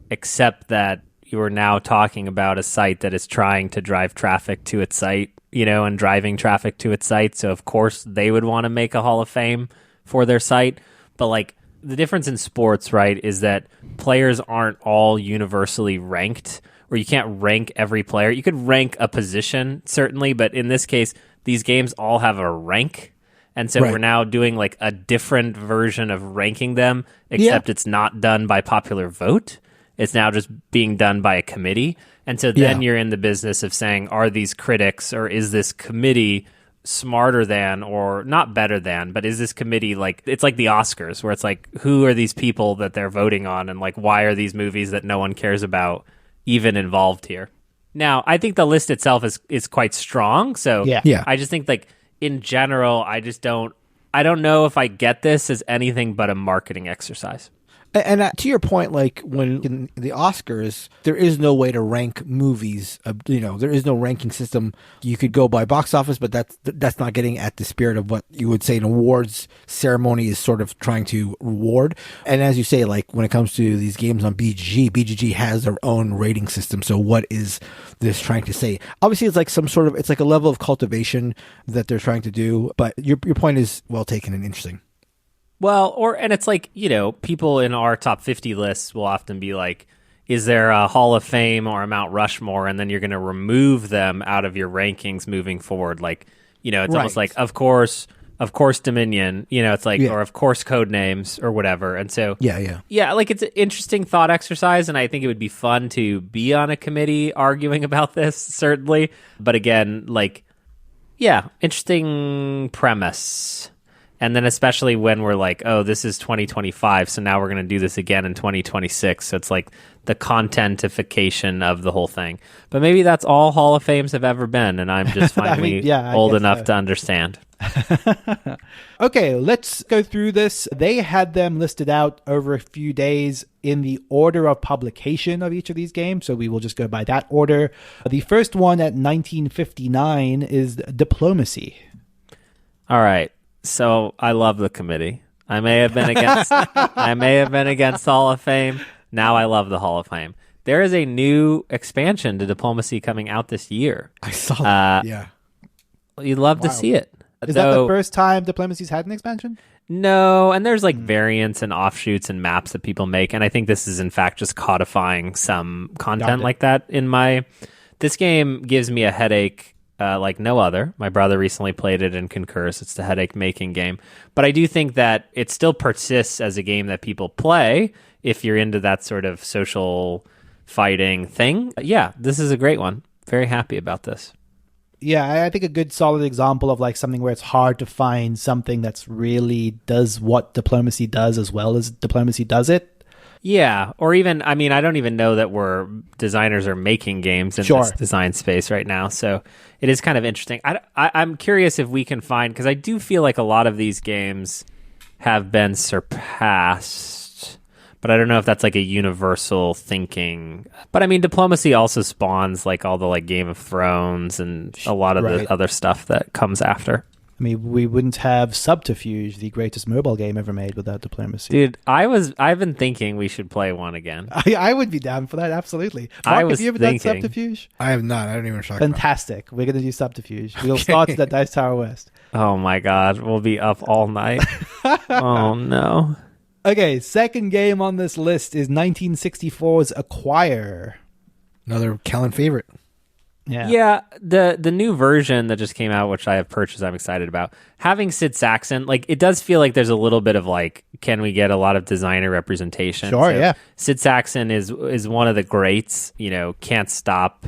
except that you are now talking about a site that is trying to drive traffic to its site, and driving traffic to its site. So of course they would want to make a Hall of Fame for their site. But like, the difference in sports, right, is that players aren't all universally ranked, or you can't rank every player. You could rank a position, certainly, but in this case, these games all have a rank. And so we're now doing like a different version of ranking them, except it's not done by popular vote. It's now just being done by a committee. And so then you're in the business of saying, are these critics or is this committee smarter than, or not better than, but is this committee like, it's like the Oscars, where it's like, who are these people that they're voting on? And like, why are these movies that no one cares about even involved here? Now, I think the list itself is quite strong. So I just think like, in general, I don't know if I get this as anything but a marketing exercise. And to your point, like when in the Oscars, there is no way to rank movies. There is no ranking system. You could go by box office, but that's not getting at the spirit of what you would say an awards ceremony is sort of trying to reward. And as you say, like when it comes to these games on BGG has their own rating system. So what is this trying to say? Obviously, it's like it's like a level of cultivation that they're trying to do. But your point is well taken and interesting. Well, and it's like, people in our top 50 lists will often be like, is there a Hall of Fame or a Mount Rushmore? And then you're going to remove them out of your rankings moving forward. Like, it's almost like, of course, Dominion, it's like, or of course Codenames or whatever. And so, like it's an interesting thought exercise. And I think it would be fun to be on a committee arguing about this, certainly. But again, like, interesting premise. And then especially when we're like, oh, this is 2025, so now we're going to do this again in 2026. So it's like the contentification of the whole thing. But maybe that's all Hall of Fames have ever been, and I'm just finally old enough to understand. Okay, let's go through this. They had them listed out over a few days in the order of publication of each of these games, so we will just go by that order. The first one at 1959 is Diplomacy. All right. So I love the committee. I may have been against Hall of Fame. Now I love the Hall of Fame. There is a new expansion to Diplomacy coming out this year. I saw that. You'd love to see it. Is that the first time Diplomacy's had an expansion? No, and there's like variants and offshoots and maps that people make, and I think this is in fact just codifying some content like that in my... This game gives me a headache like no other. My brother recently played it and concurs. It's the headache-making game. But I do think that it still persists as a game that people play if you're into that sort of social fighting thing. Yeah, this is a great one. Very happy about this. Yeah, I think a good solid example of like something where it's hard to find something that's really does what diplomacy does as well as diplomacy does it. Yeah, or even, I mean, I don't even know that designers are making games in this design space right now, so it is kind of interesting. I'm curious if we can find, because I do feel like a lot of these games have been surpassed, but I don't know if that's like a universal thinking. But I mean, diplomacy also spawns like all the like Game of Thrones and a lot of the other stuff that comes after. I mean, we wouldn't have Subterfuge, the greatest mobile game ever made, without diplomacy. Dude, I've been thinking we should play one again. I would be down for that, absolutely. Mark, have you ever done Subterfuge? I have not. I don't even talk Fantastic. We're going to do Subterfuge. We'll start at Dice Tower West. Oh my God, we'll be up all night. Oh no. Okay, second game on this list is 1964's Acquire. Another Callan favorite. Yeah, the new version that just came out, which I have purchased, I'm excited about. Having Sid Saxon, like, it does feel like there's a little bit of like, can we get a lot of designer representation? Sure, yeah. Sid Saxon is one of the greats. You know, can't stop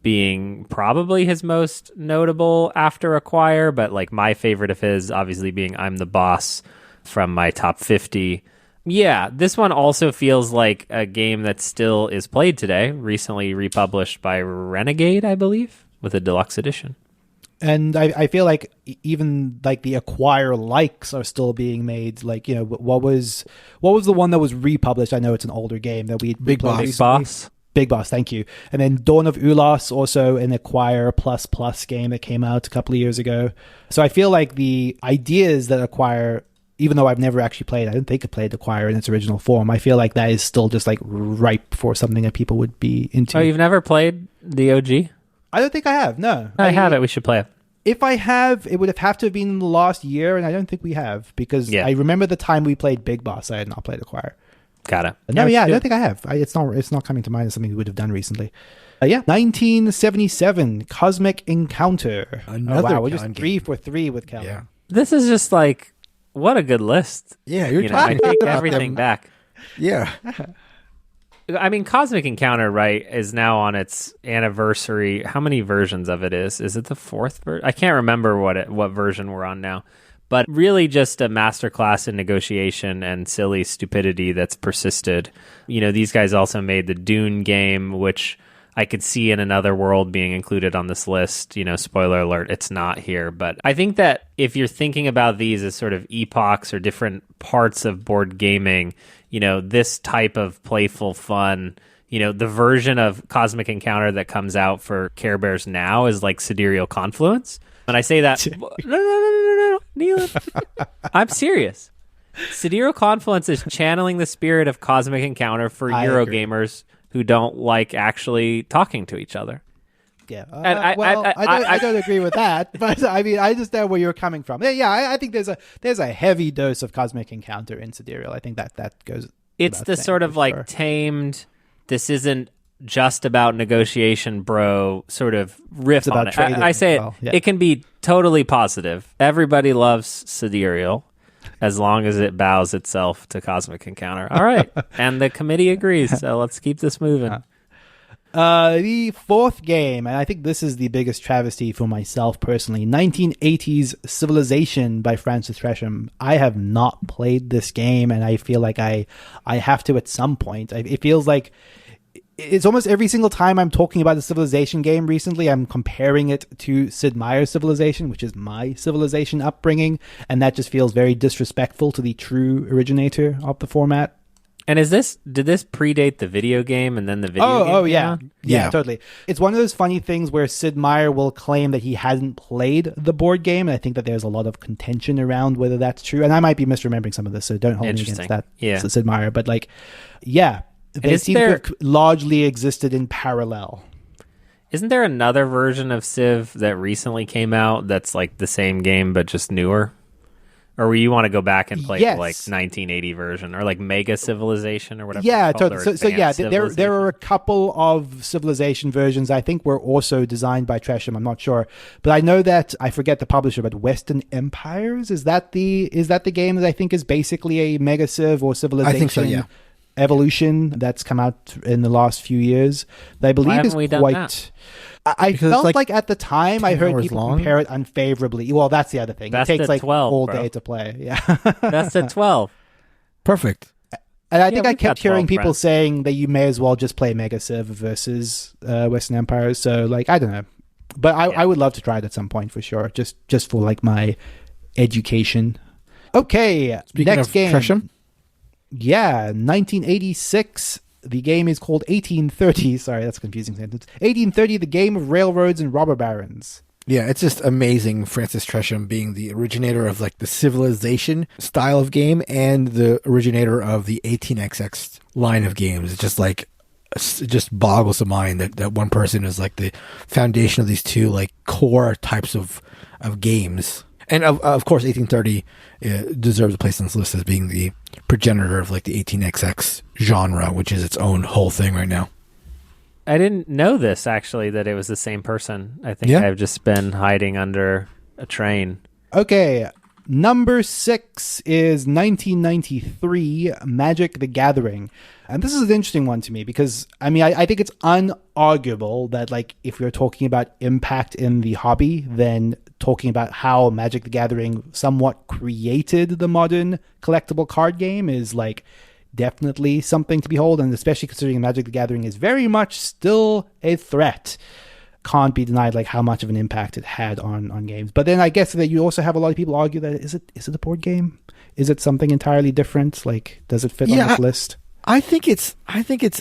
being probably his most notable after Acquire, but like my favorite of his, obviously being I'm the Boss from my top 50. Yeah, this one also feels like a game that still is played today, recently republished by Renegade, I believe, with a deluxe edition. And I feel like even like the Acquire likes are still being made. Like, you know, what was the one that was republished? I know it's an older game that we Big Boss. Big Boss. Big Boss, thank you. And then Dawn of Ulas, also an Acquire plus game that came out a couple of years ago. So I feel like the ideas that Acquire, even though I've never actually played, I didn't think I played Acquire in its original form. I feel like that is still just like ripe for something that people would be into. Oh, you've never played the OG? I don't think I have, no. I have it. We should play it. If I have, it would have to have been in the last year, and I don't think we have, because I remember the time we played Big Boss, I had not played Acquire. Got it. No, I don't think I have. It's not coming to mind as something we would have done recently. 1977, Cosmic Encounter. Another we're just 3 for 3 with Cal. Yeah. This is just like, what a good list. Yeah, you're I talking take about everything them. back. Yeah. I mean, Cosmic Encounter, right, is now on its anniversary. How many versions of it is? Is it the 4th version? I can't remember what version we're on now. But really just a masterclass in negotiation and silly stupidity that's persisted. You know, these guys also made the Dune game, which I could see in another world being included on this list. You know, spoiler alert, it's not here. But I think that if you're thinking about these as sort of epochs or different parts of board gaming, you know, this type of playful fun, you know, the version of Cosmic Encounter that comes out for Care Bears now is like Sidereal Confluence. And I say that, no, Neil, I'm serious. Sidereal Confluence is channeling the spirit of Cosmic Encounter for Eurogamers who don't like actually talking to each other. Yeah, I don't agree with that, but I mean, I understand where you're coming from. Yeah, I think there's a heavy dose of Cosmic Encounter in Sidereal. I think that goes. It's the sort of like tamed. This isn't just about negotiation, bro. Sort of riff on it. I say it. It can be totally positive. Everybody loves Sidereal, as long as it bows itself to Cosmic Encounter. All right, and the committee agrees. So let's keep this moving. The fourth game, and I think this is the biggest travesty for myself personally, 1980s Civilization by Francis Tresham. I have not played this game, and I feel like I have to at some point. It feels like it's almost every single time I'm talking about a Civilization game recently, I'm comparing it to Sid Meier's Civilization, which is my Civilization upbringing, and that just feels very disrespectful to the true originator of the format. And did this predate the video game and then the video game? Oh, yeah. Yeah, totally. It's one of those funny things where Sid Meier will claim that he hasn't played the board game, and I think that there's a lot of contention around whether that's true. And I might be misremembering some of this, so don't hold me against that, Sid Meier. But like, yeah, they seem to have largely existed in parallel. Isn't there another version of Civ that recently came out that's like the same game but just newer? Or you want to go back and play Yes. the, like 1980 version or like Mega Civilization or whatever. Yeah, it's called, so yeah, Advanced there are a couple of Civilization versions. I think were also designed by Tresham. I'm not sure, but I know that I forget the publisher. But Western Empires, is that the game that I think is basically a Mega Civ or Civilization? I think so, yeah. Evolution that's come out in the last few years. That I believe is quite. I felt like at the time I heard people compare it unfavorably. Well, that's the other thing. That's it takes like 12, all bro. day to play. Yeah, That's at 12. Perfect. and I think I kept hearing 12 people friends. saying that you may as well just play Mega Civ versus Western Empires. So like I don't know, but I would love to try it at some point for sure. Just for like my education. Okay, Speaking next of game. Tresham, Yeah, 1986. The game is called 1830. Sorry, that's a confusing sentence. 1830, the game of railroads and robber barons. yeah, it's just amazing. Francis Tresham being the originator of like the Civilization style of game and the originator of the 18XX line of games. It's just like it just boggles the mind that one person is like the foundation of these two like core types of games. And of course, 1830 deserves a place on this list as being the progenitor of like the 18XX genre, which is its own whole thing right now. I didn't know this, actually, that it was the same person. I think I've just been hiding under a train. Okay, number 6 is 1993, Magic the Gathering. And this is an interesting one to me because, I mean, I think it's unarguable that, like, if we're talking about impact in the hobby, then talking about how Magic the Gathering somewhat created the modern collectible card game is, like, definitely something to behold, and especially considering Magic the Gathering is very much still a threat. Can't be denied like how much of an impact it had on games. But then I guess that you also have a lot of people argue that is it a board game? Is it something entirely different? Like, does it fit on this list? I think it's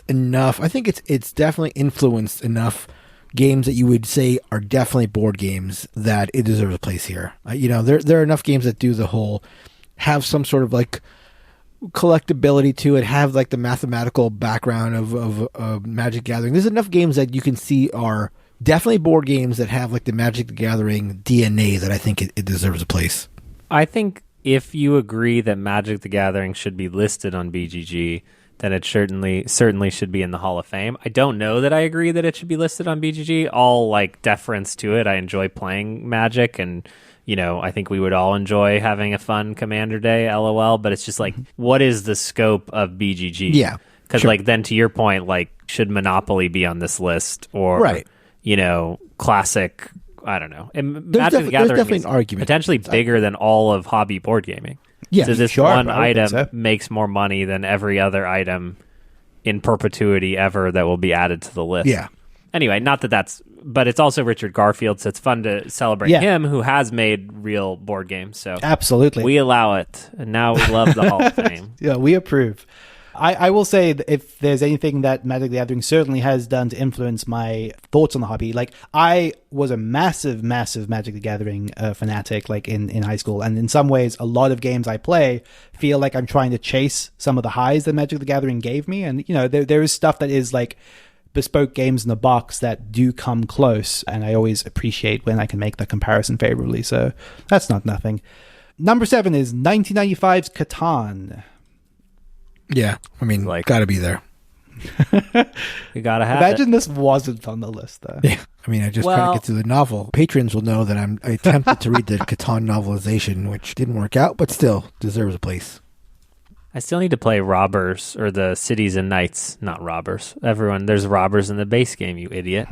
enough. I think it's definitely influenced enough games that you would say are definitely board games that it deserves a place here. There are enough games that do the whole have some sort of like collectability to it, have like the mathematical background of Magic Gathering. There's enough games that you can see are definitely board games that have like the Magic the Gathering DNA that I think it deserves a place. I think if you agree that Magic the Gathering should be listed on BGG, then it certainly should be in the Hall of Fame. I don't know that I agree that it should be listed on BGG. All like deference to it. I enjoy playing Magic, and I think we would all enjoy having a fun Commander Day, LOL. But it's just like, what is the scope of BGG? Yeah, because like then to your point, like should Monopoly be on this list or right? Classic. I don't know. And There's Magic the Gathering definitely is an argument. potentially bigger than all of hobby board gaming. Yeah, so this sure, one I would think item so. makes more money than every other item in perpetuity ever that will be added to the list. Yeah. Anyway, not that that's, but it's also Richard Garfield, so it's fun to celebrate him, who has made real board games. So Absolutely. we allow it, and now we love the Hall of Fame. Yeah, we approve. I will say that if there's anything that Magic the Gathering certainly has done to influence my thoughts on the hobby, like I was a massive Magic the Gathering fanatic, like in high school, and in some ways, a lot of games I play feel like I'm trying to chase some of the highs that Magic the Gathering gave me, and there is stuff that is like bespoke games in the box that do come close, and I always appreciate when I can make the comparison favorably. So that's not nothing. Number 7 is 1995's Catan. Yeah, I mean, gotta be there. You gotta have Imagine this wasn't on the list, though. Yeah, I mean, I just trying to get through the novel. Patrons will know that I attempted to read the Catan novelization, which didn't work out, but still deserves a place. I still need to play Robbers, or the Cities and Knights. Not Robbers. Everyone, there's Robbers in the base game, you idiot.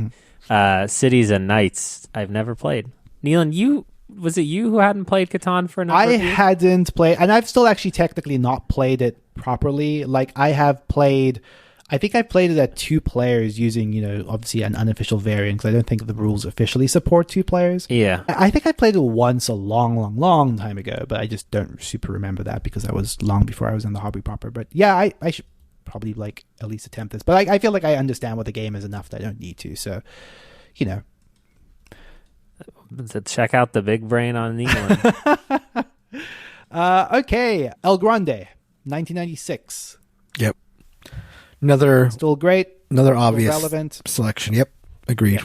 Cities and Knights, I've never played. Neelan, was it you who hadn't played Catan for a number of years? I hadn't played, and I've still actually technically not played it properly. Like I think I played it at 2 players using, obviously an unofficial variant, because I don't think the rules officially support 2 players. Yeah. I think I played it once a long time ago, but I just don't super remember that because that was long before I was in the hobby proper. But yeah, I should probably like at least attempt this. But I feel like I understand what the game is enough that I don't need to. So, To check out the big brain on Neelan. Okay, El Grande, 1996. Yep. Another Still great. Another obvious relevant selection. Yep. Agreed.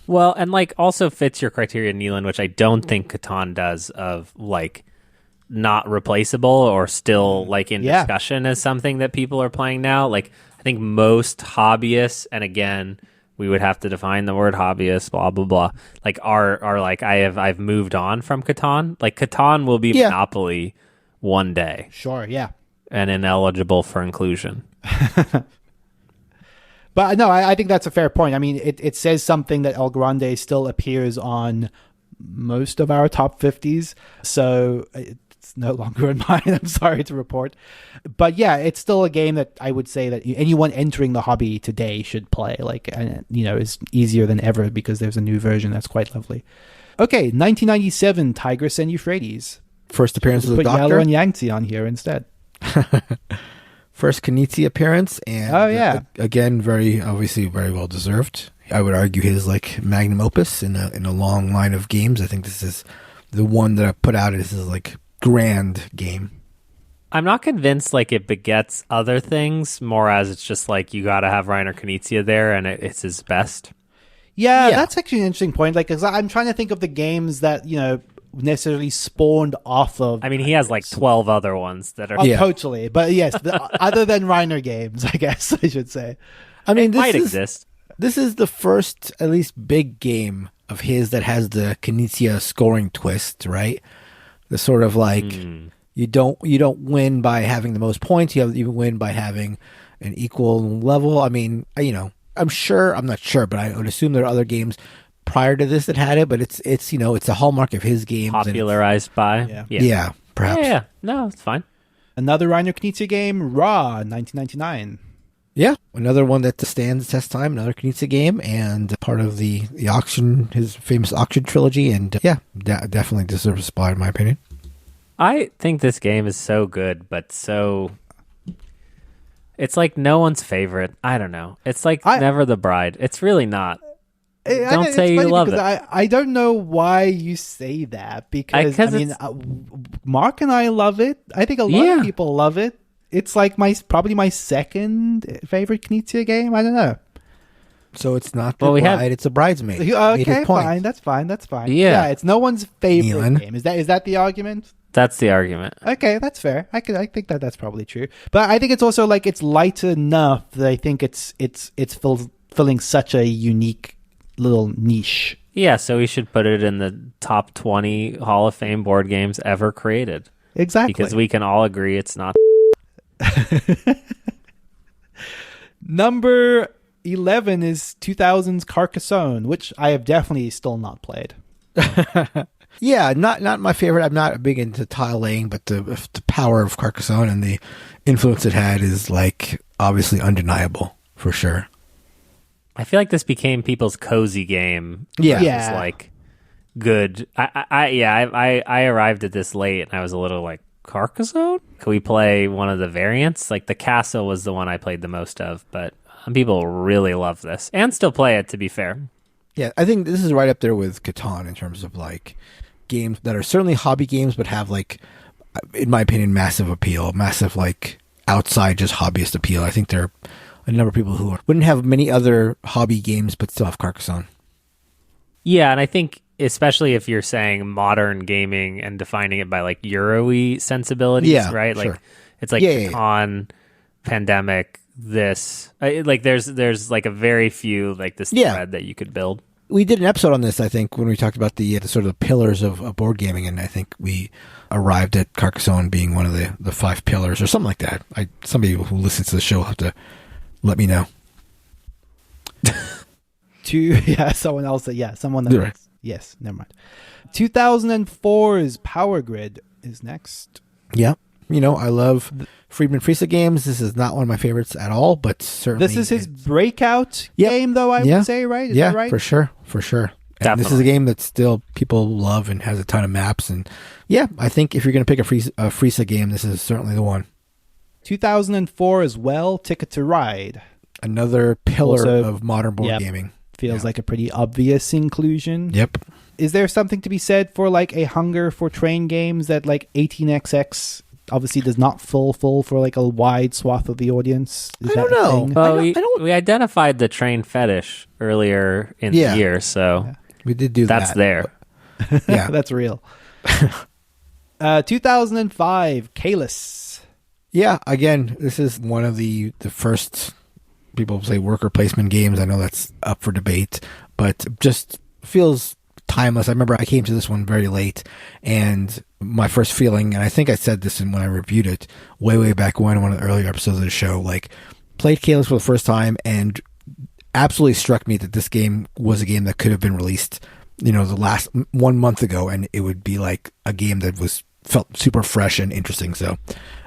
Well, and like also fits your criteria, Neelan, which I don't think Catan does, of like not replaceable or still like in discussion as something that people are playing now. Like I think most hobbyists, and again, we would have to define the word hobbyist, blah blah blah. Like are like I've moved on from Catan. Like Catan will be Monopoly one day. Sure, yeah. And ineligible for inclusion. But no, I think that's a fair point. I mean, it says something that El Grande still appears on most of our top 50s, so it's no longer in mine. I'm sorry to report. But yeah, it's still a game that I would say that anyone entering the hobby today should play. Like, and, you know, is easier than ever because there's a new version that's quite lovely. Okay, 1997, Tigris and Euphrates. First appearance of the Put Doctor. Yellow and Yangtze on here instead. First Knizia appearance, and again, very well deserved. I would argue his like magnum opus in a long line of games. I think this is the one that I put out as his like grand game. I'm not convinced like it begets other things, more as it's just like you got to have Reiner Knizia there, and it's his best. Yeah, that's actually an interesting point. Like, 'cause I'm trying to think of the games that, you know, necessarily spawned off of. I mean, he has like 12 other ones that are totally, but yes, other than Reiner games, I guess I should say. I mean, this might exist. This is the first, at least, big game of his that has the Knizia scoring twist, right? The sort of like you don't win by having the most points. You win by having an equal level. I mean, you know, I'm not sure, but I would assume there are other games prior to this that had it, but it's you know, it's a hallmark of his games. Popularized by. Yeah, perhaps. Yeah. No, it's fine. Another Reiner Knizia game, Raw, 1999. Yeah, another one that stands the test time, another Knizia game, and part of the auction, his famous auction trilogy, and definitely deserves a spot in my opinion. I think this game is so good, but so... It's like no one's favorite. I don't know. It's like Never the Bride. It's really not. Don't say you love it. I don't know why you say that, because I mean, Mark and I love it. I think a lot of people love it. It's like probably my second favorite Knizia game. I don't know. So it's not the bride, it's a bridesmaid. Okay, fine. That's fine. Yeah, it's no one's favorite game. Is that the argument? That's the argument. Okay, that's fair. I think that's probably true. But I think it's also like it's light enough that I think it's filling such a unique little niche. Yeah, so we should put it in the top 20 Hall of Fame board games ever created. Exactly. Because we can all agree it's not. Number 11 is 2000's Carcassonne, which I have definitely still not played. Yeah, not my favorite. I'm not big into tile laying, but the power of Carcassonne and the influence it had is like obviously undeniable for sure. I feel like this became people's cozy game. Yeah. It's like good. I arrived at this late and I was a little like, Carcassonne? Can we play one of the variants? Like the castle was the one I played the most of, but people really love this and still play it, to be fair. Yeah, I think this is right up there with Catan in terms of like games that are certainly hobby games, but have like, in my opinion, massive appeal, massive like outside just hobbyist appeal. I think there are a number of people who wouldn't have many other hobby games, but still have Carcassonne. Yeah, and I think especially if you're saying modern gaming and defining it by like Euro-y sensibilities, right? Sure. Like it's like Catan, Pandemic, this. Like there's like a very few like this thread that you could build. We did an episode on this, I think, when we talked about the sort of the pillars of board gaming, and I think we arrived at Carcassonne being one of the 5 pillars or something like that. Somebody who listens to the show will have to let me know. Someone else. Someone that. Right. Yes, never mind. 2004's Power Grid is next. Yeah. You know, I love Friedman Friese games. This is not one of my favorites at all, but certainly... This is his breakout game, though, I would say, right? Is that right? For sure. And this is a game that still people love and has a ton of maps. And yeah, I think if you're going to pick a Friese game, this is certainly the one. 2004 as well, Ticket to Ride. Another pillar of modern board gaming. Feels like a pretty obvious inclusion. Yep. Is there something to be said for like a hunger for train games that like 18xx obviously does not full for like a wide swath of the audience? I don't know. Well, we identified the train fetish earlier in the year, so we did do that's that. There. Yeah, that's real. 2005, Caylus. Yeah, again, this is one of the first, people say, worker placement games. I know that's up for debate, but just feels timeless. I remember I came to this one very late, and my first feeling, and I think I said this when I reviewed it way back when, one of the earlier episodes of the show, like, played Caylus for the first time and absolutely struck me that this game was a game that could have been released, the last 1 month ago, and it would be like a game that felt super fresh and interesting. So,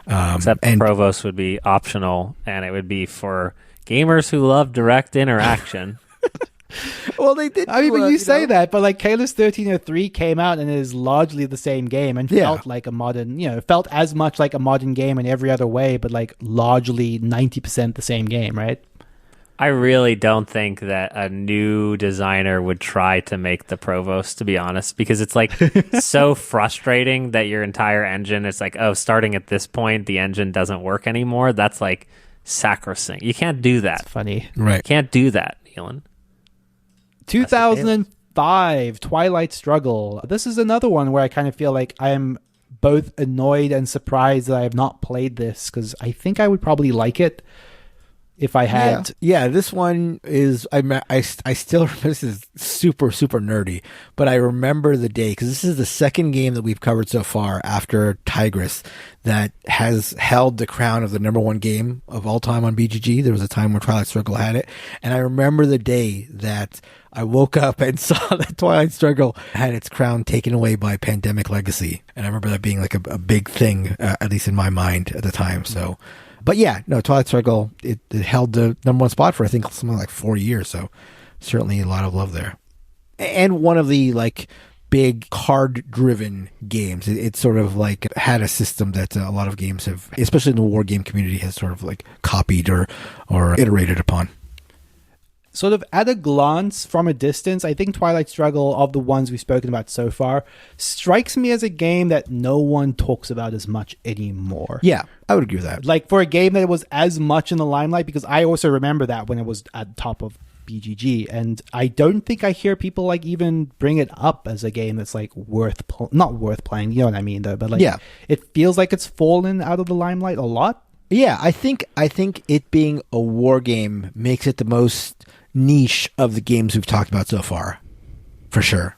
except Provost would be optional, and it would be for gamers who love direct interaction. Well, they did. I mean, but you say that, but like Caylus 1303 came out and is largely the same game and felt like a modern, felt as much like a modern game in every other way, but like largely 90% the same game, right? I really don't think that a new designer would try to make the Provost, to be honest, because it's like so frustrating that your entire engine is like, oh, starting at this point, the engine doesn't work anymore. That's like sacrosanct. You can't do that. It's funny. Right. You can't do that, Elon. 2005, Twilight Struggle. This is another one where I kind of feel like I am both annoyed and surprised that I have not played this, because I think I would probably like it if I had. Yeah, this one is, I still remember, this is super nerdy, but I remember the day, because this is the second game that we've covered so far after Tigris that has held the crown of the number one game of all time on BGG. There was a time when Twilight Struggle had it, and I remember the day that I woke up and saw that Twilight Struggle had its crown taken away by Pandemic Legacy, and I remember that being like a big thing, at least in my mind at the time. So, but yeah, no, Twilight Struggle, it held the number one spot for, I think, something like 4 years. So certainly a lot of love there. And one of the like big card-driven games. It sort of like had a system that a lot of games have, especially in the war game community, has sort of like copied or iterated upon. Sort of at a glance from a distance, I think Twilight Struggle, of the ones we've spoken about so far, strikes me as a game that no one talks about as much anymore. Yeah, I would agree with that. Like for a game that was as much in the limelight, because I also remember that when it was at the top of BGG, and I don't think I hear people like even bring it up as a game that's like not worth playing, you know what I mean though, but like it feels like it's fallen out of the limelight a lot. Yeah, I think it being a war game makes it the most niche of the games we've talked about so far, for sure.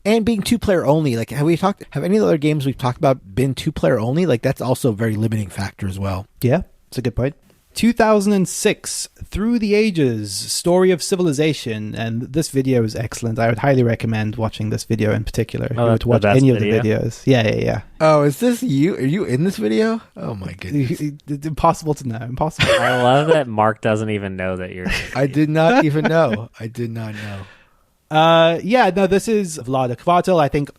And being 2-player only, like have any of the other games we've talked about been 2-player only? Like that's also a very limiting factor as well. Yeah, it's a good point. 2006, Through the Ages, Story of Civilization, and this video is excellent. I would highly recommend watching this video in particular. If you were to watch any of the videos. Yeah. Oh, is this you? Are you in this video? Oh my goodness. It's impossible to know. Impossible. I love that Mark doesn't even know that you're in this I did not even know. I did not know. This is Vlada Kvartal. I think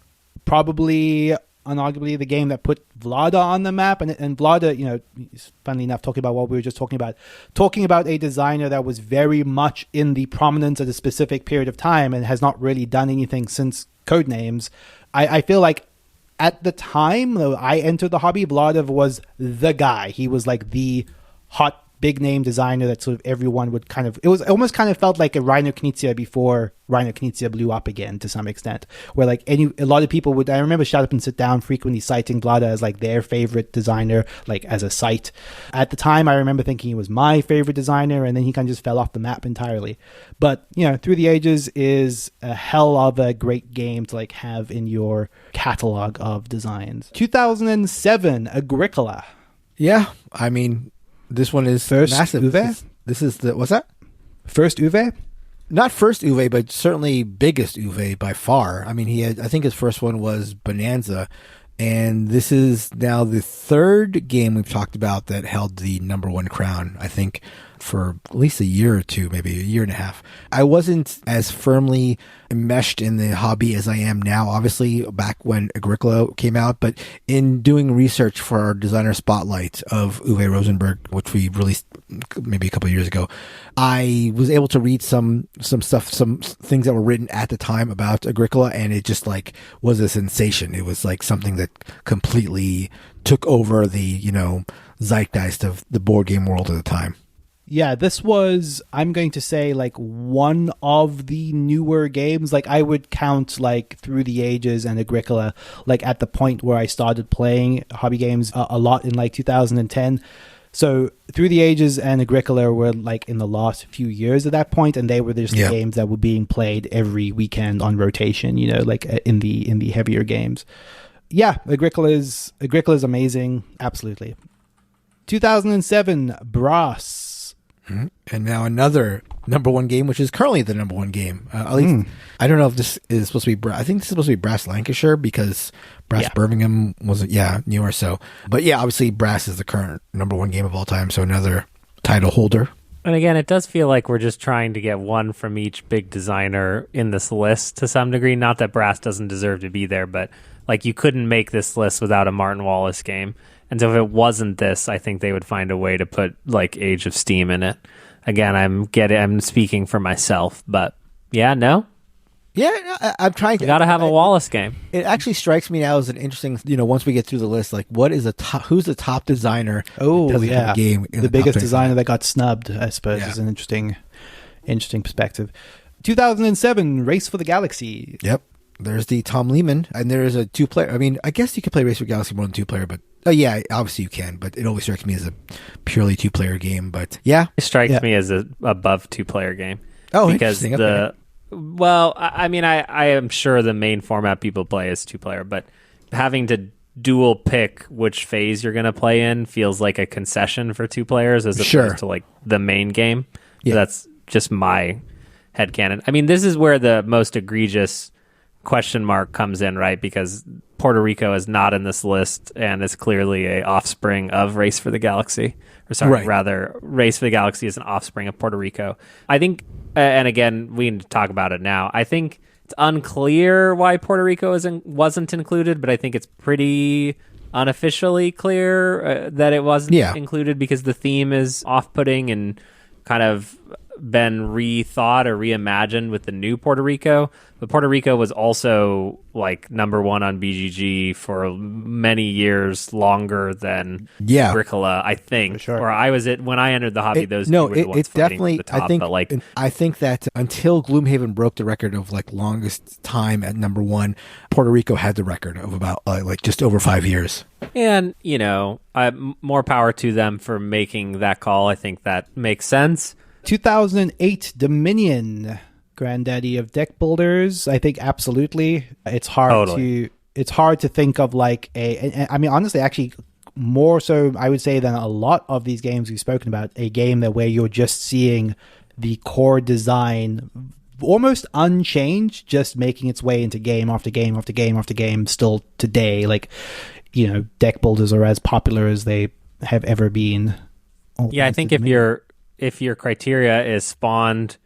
probably unarguably the game that put Vlada on the map, and Vlada, funnily enough, talking about what we were just talking about a designer that was very much in the prominence at a specific period of time and has not really done anything since Codenames. I feel like at the time though I entered the hobby, Vlada was the guy. He was like the hot big name designer that sort of everyone would it almost kind of felt like a Reiner Knizia before Reiner Knizia blew up again to some extent, where like a lot of people would, I remember Shut Up and Sit Down frequently citing Vlada as like their favorite designer, like as a site. At the time, I remember thinking he was my favorite designer, and then he kind of just fell off the map entirely. But, Through the Ages is a hell of a great game to like have in your catalog of designs. 2007, Agricola. Yeah, I mean, this one is first massive. Uwe? This is the, what's that? First Uwe? Not first Uwe, but certainly biggest Uwe by far. I mean, I think his first one was Bonanza, and this is now the third game we've talked about that held the number one crown, I think, for at least a year or two, maybe a year and a half. I wasn't as firmly enmeshed in the hobby as I am now, obviously, back when Agricola came out, but in doing research for our designer spotlight of Uwe Rosenberg, which we released maybe a couple of years ago, I was able to read some stuff, some things that were written at the time about Agricola, and it just like was a sensation. It was like something that completely took over the, zeitgeist of the board game world at the time. Yeah, this was, I'm going to say, like, one of the newer games. Like, I would count, like, Through the Ages and Agricola, like, at the point where I started playing hobby games a lot in, like, 2010. So Through the Ages and Agricola were, like, in the last few years at that point, and they were just the games that were being played every weekend on rotation, you know, like, in the heavier games. Yeah, Agricola is amazing. Absolutely. 2007, Brass. And now another number one game, which is currently the number one game. At least, I don't know if this is supposed to be. I think this is supposed to be Brass Lancashire because Brass Birmingham wasn't. Yeah, newer. So, but yeah, obviously Brass is the current number one game of all time. So another title holder. And again, it does feel like we're just trying to get one from each big designer in this list to some degree. Not that Brass doesn't deserve to be there, but like you couldn't make this list without a Martin Wallace game. And so if it wasn't this, I think they would find a way to put like Age of Steam in it. Again, I'm speaking for myself, but yeah, no. Yeah, I'm trying to. You got to have a Wallace game. It actually strikes me now as an interesting, once we get through the list, like what is who's the top designer? Oh, yeah. Game the biggest designer that got snubbed, I suppose, is an interesting perspective. 2007, Race for the Galaxy. Yep. There's the Tom Lehman, and there is a 2-player. I mean, I guess you could play Race for the Galaxy more than 2-player, but yeah, obviously you can. But it always strikes me as a purely 2-player game. But yeah, it strikes me as a above 2-player game. Oh, because interesting. Well, I mean, I am sure the main format people play is 2-player, but having to dual pick which phase you're going to play in feels like a concession for 2 players as opposed to like the main game. Yeah. So that's just my headcanon. I mean, this is where the most egregious question mark comes in, right? Because Puerto Rico is not in this list and is clearly a offspring of Race for the Galaxy. Rather, Race for the Galaxy is an offspring of Puerto Rico. I think, and again, we can talk about it now. I think it's unclear why Puerto Rico wasn't included, but I think it's pretty unofficially clear that it wasn't included because the theme is off-putting and kind of been rethought or reimagined with the new Puerto Rico. But Puerto Rico was also like number one on BGG for many years longer than Agricola, I think. Sure. Or I was when I entered the hobby, those two were the ones it's definitely the top, I think that until Gloomhaven broke the record of like longest time at number one, Puerto Rico had the record of about like just over 5 years. And more power to them for making that call. I think that makes sense. 2008 Dominion, granddaddy of deck builders. I think absolutely. It's hard to think of like I mean, honestly, actually more so I would say than a lot of these games we've spoken about, a game where you're just seeing the core design almost unchanged, just making its way into game after game after game after game still today. Like, deck builders are as popular as they have ever been. Yeah, I think if your criteria is spawned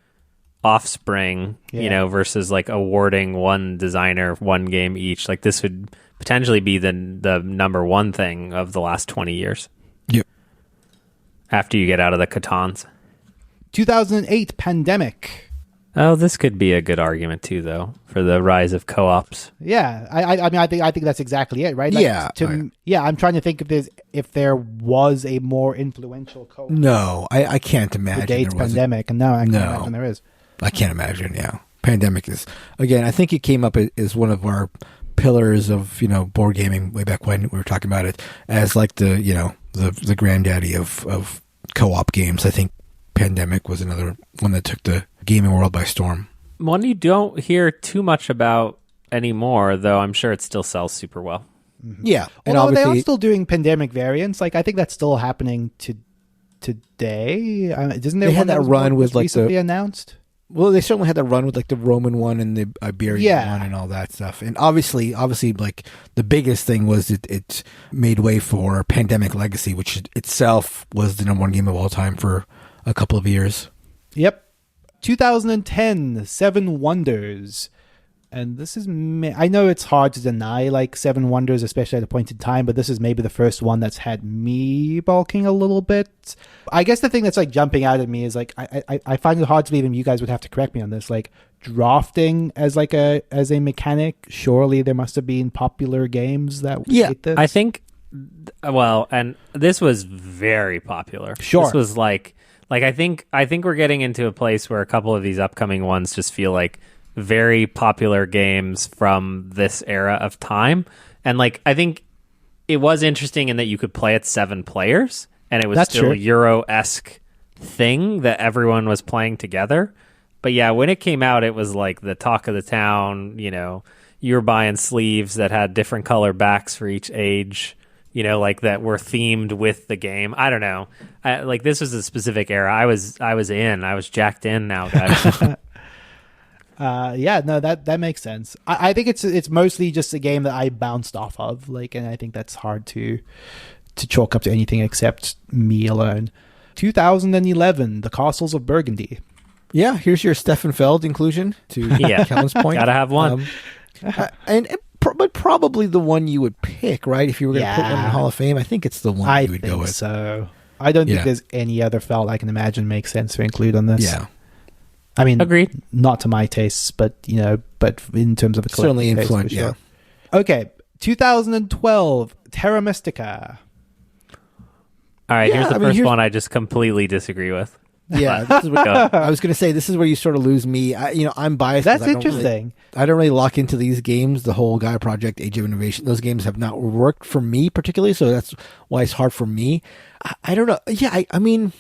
offspring, versus like awarding one designer one game each, like this would potentially be the number one thing of the last 20 years. Yep. After you get out of the Catans. 2008 Pandemic. Oh, this could be a good argument too, though, for the rise of co-ops. Yeah, I mean, I think that's exactly it, right? Like, I'm trying to think if there was a more influential co-op. No, I can't imagine. Dates Pandemic, and now I can't imagine there is. I can't imagine. Yeah, Pandemic is again. I think it came up as one of our pillars of board gaming way back when we were talking about it as like the the granddaddy of co-op games. I think Pandemic was another one that took the gaming world by storm. One you don't hear too much about anymore, though I'm sure it still sells super well. Mm-hmm. Yeah. Although they are still doing Pandemic variants. Like, I think that's still happening today. Isn't there they had that run with like recently announced? Well, they certainly had that run with like the Roman one and the Iberian one and all that stuff. And obviously, like the biggest thing was it made way for Pandemic Legacy, which itself was the number one game of all time for a couple of years. Yep. 2010, Seven Wonders. And this is, I know it's hard to deny like Seven Wonders, especially at a point in time, but this is maybe the first one that's had me balking a little bit. I guess the thing that's like jumping out at me is like, I find it hard to believe, and you guys would have to correct me on this, like drafting as a mechanic. Surely there must have been popular games that did this. I think, well, and this was very popular. Sure. This was like Like I think we're getting into a place where a couple of these upcoming ones just feel like very popular games from this era of time. And like I think it was interesting in that you could play it 7 players and it was still a Euro-esque thing that everyone was playing together. But yeah, when it came out, it was like the talk of the town. You know, you were buying sleeves that had different color backs for each age, you know, like that were themed with the game. I don't know. Like this was a specific era. I was jacked in now, guys. Yeah, no, that makes sense. I think it's mostly just a game that I bounced off of, like, and I think that's hard to chalk up to anything except me alone. 2011, The Castles of Burgundy. Yeah, here's your Stefan Feld inclusion to Kellen's point. Gotta have one. But probably the one you would pick, right? If you were going to put one in the Hall of Fame, I think it's the one you would go with. So I don't think there's any other Feld I can imagine makes sense to include on this. Yeah. I mean, agreed. Not to my tastes, but but in terms of a certainly influential. Sure. Okay, 2012, Terra Mystica. All right, here's the first one I just completely disagree with. Yeah, this is what, I was going to say. This is where you sort of lose me. I'm biased. That's interesting. I don't really lock into these games. The whole Gaia Project, Age of Innovation, those games have not worked for me particularly, so that's why it's hard for me. I don't know. Yeah, I mean,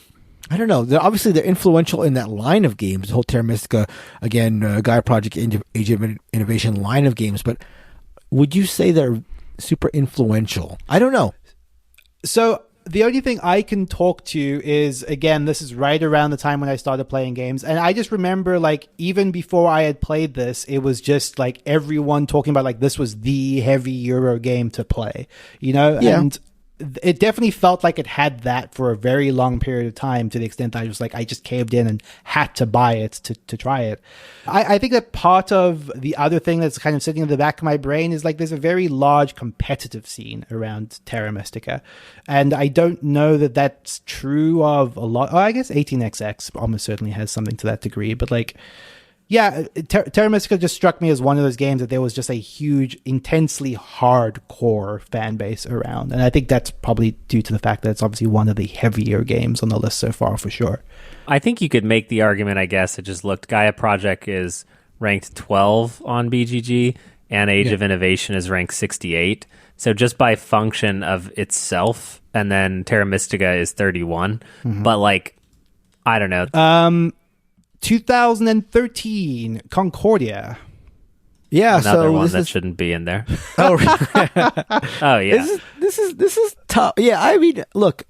I don't know. They're influential in that line of games. The whole Terra Mystica, again, Gaia Project, Age of Innovation line of games. But would you say they're super influential? I don't know. So the only thing I can talk to is, again, this is right around the time when I started playing games. And I just remember, like, even before I had played this, it was just like everyone talking about like this was the heavy Euro game to play, you know? Yeah. And it definitely felt like it had that for a very long period of time, to the extent that I was like, I just caved in and had to buy it to try it. I think that part of the other thing that's kind of sitting in the back of my brain is like there's a very large competitive scene around Terra Mystica. And I don't know that that's true of a lot. Oh, I guess 18XX almost certainly has something to that degree, but like, yeah, Terra Mystica just struck me as one of those games that there was just a huge, intensely hardcore fan base around. And I think that's probably due to the fact that it's obviously one of the heavier games on the list so far, for sure. I think you could make the argument, I guess, it just looked, Gaia Project is ranked 12 on BGG, and Age of Innovation is ranked 68. So just by function of itself, and then Terra Mystica is 31. Mm-hmm. But like, I don't know. 2013, Concordia. Yeah, another one that shouldn't be in there. Oh, oh yeah. This is tough. Yeah, I mean, look,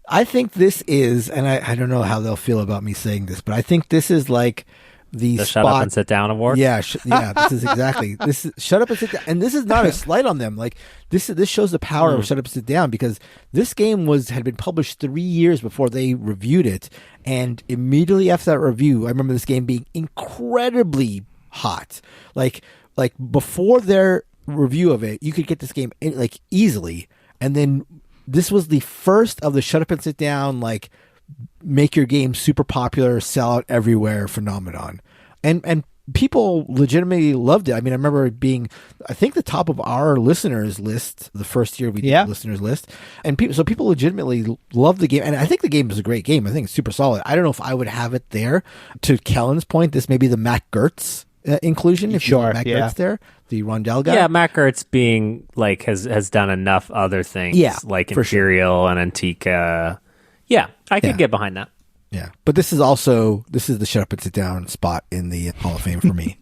I think this is, and I don't know how they'll feel about me saying this, but I think this is like the spot. Shut Up and Sit Down award. Yeah, this is exactly this. Is Shut Up and Sit Down, and this is not a slight on them. Like this shows the power of Shut Up and Sit Down, because this game had been published 3 years before they reviewed it, and immediately after that review, I remember this game being incredibly hot. Like before their review of it, you could get this game like easily, and then this was the first of the Shut Up and Sit Down, like, make your game super popular, sell out everywhere phenomenon. And people legitimately loved it. I mean, I remember it being, I think, the top of our listeners list the first year we did the listeners list. And people legitimately loved the game. And I think the game is a great game. I think it's super solid. I don't know if I would have it there. To Kellen's point, this may be the Matt Gertz inclusion. If you want Matt Gertz there, the Rondell guy. Yeah, Matt Gertz being like has done enough other things, like Imperial and Antica. Yeah, I could get behind that. Yeah, but this is the Shut Up and Sit Down spot in the Hall of Fame for me.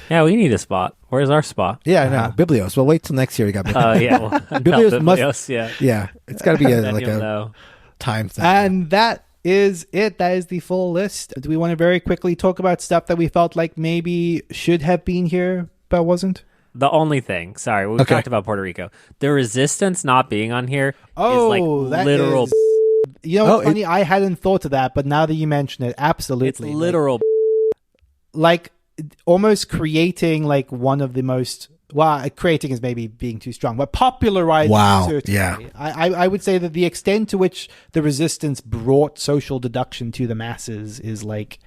Yeah, we need a spot. Where's our spot? Yeah, I know. Biblios. Well, wait till next year. We got Biblios. Biblios. Yeah, it's got to be a time thing. And that is it. That is the full list. Do we want to very quickly talk about stuff that we felt like maybe should have been here but wasn't? The only thing, sorry, we talked about Puerto Rico. The Resistance not being on here is like literal. You know what's funny? I hadn't thought of that, but now that you mention it, absolutely. It's literal. Like almost creating like one of the most, well, creating is maybe being too strong, but popularizing. Wow. Certainly. Yeah. I would say that the extent to which the Resistance brought social deduction to the masses is like...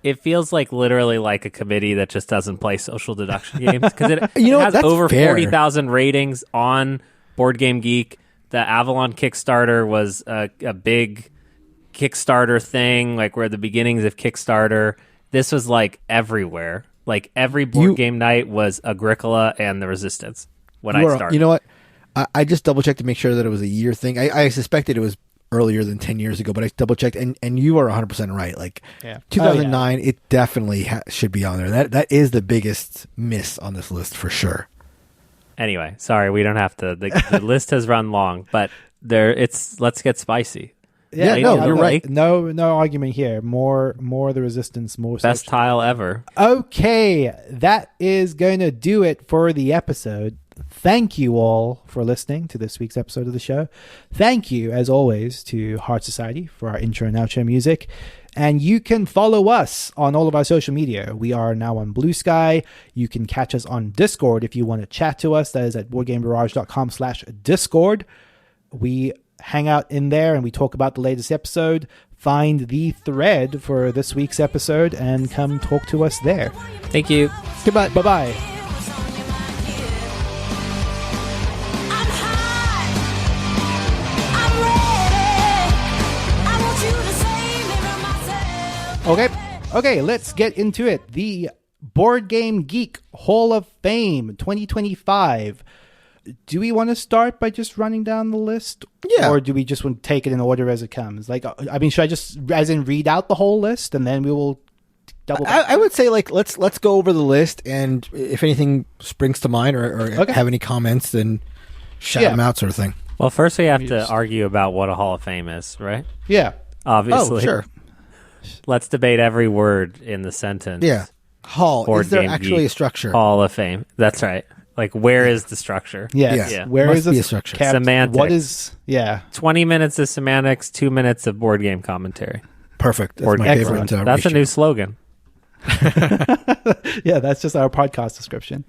It feels like literally like a committee that just doesn't play social deduction games, because it has over 40,000 ratings on BoardGameGeek. The Avalon Kickstarter was a big Kickstarter thing, like we're at the beginnings of Kickstarter. This was like everywhere. Like every board game night was Agricola and the Resistance when I started. You know what? I just double checked to make sure that it was a year thing. I suspected it was earlier than 10 years ago, but I double checked, and you are 100% right. Like 2009, it definitely should be on there. That is the biggest miss on this list for sure. Anyway, sorry, we don't have to. The list has run long, but let's get spicy. Yeah, no, you're right. No argument here. More the Resistance, more best tile ever. Okay, that is going to do it for the episode. Thank you all for listening to this week's episode of the show. Thank you, as always, to Heart Society for our intro and outro music. And you can follow us on all of our social media. We are now on Blue Sky. You can catch us on Discord if you want to chat to us. That is at boardgamegarage.com/Discord. We hang out in there and we talk about the latest episode. Find the thread for this week's episode and come talk to us there. Thank you. Goodbye. Bye-bye. Okay, let's get into it. The Board Game Geek Hall of Fame 2025. Do we want to start by just running down the list? Yeah. Or do we just want to take it in order as it comes? Like, I mean, should I just, as in, read out the whole list and then we will double back? I would say, like, let's go over the list, and if anything springs to mind or have any comments, then shout them out, sort of thing. Well, first we have to argue about what a Hall of Fame is, right? Yeah. Obviously. Oh, sure. Let's debate every word in the sentence. Yeah. Hall. Board is there Game actually Geek, a structure? Hall of Fame. That's right. Like, where is the structure? Yes. Yeah. Where Must is be the a structure? Semantics. What is, 20 minutes of semantics, 2 minutes of board game commentary. Perfect. That's Board my game. favorite. That's a new slogan. Yeah, that's just our podcast description.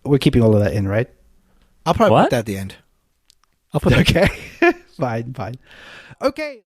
We're keeping all of that in, right? I'll probably put that at the end. I'll put that. Okay. Fine. Okay.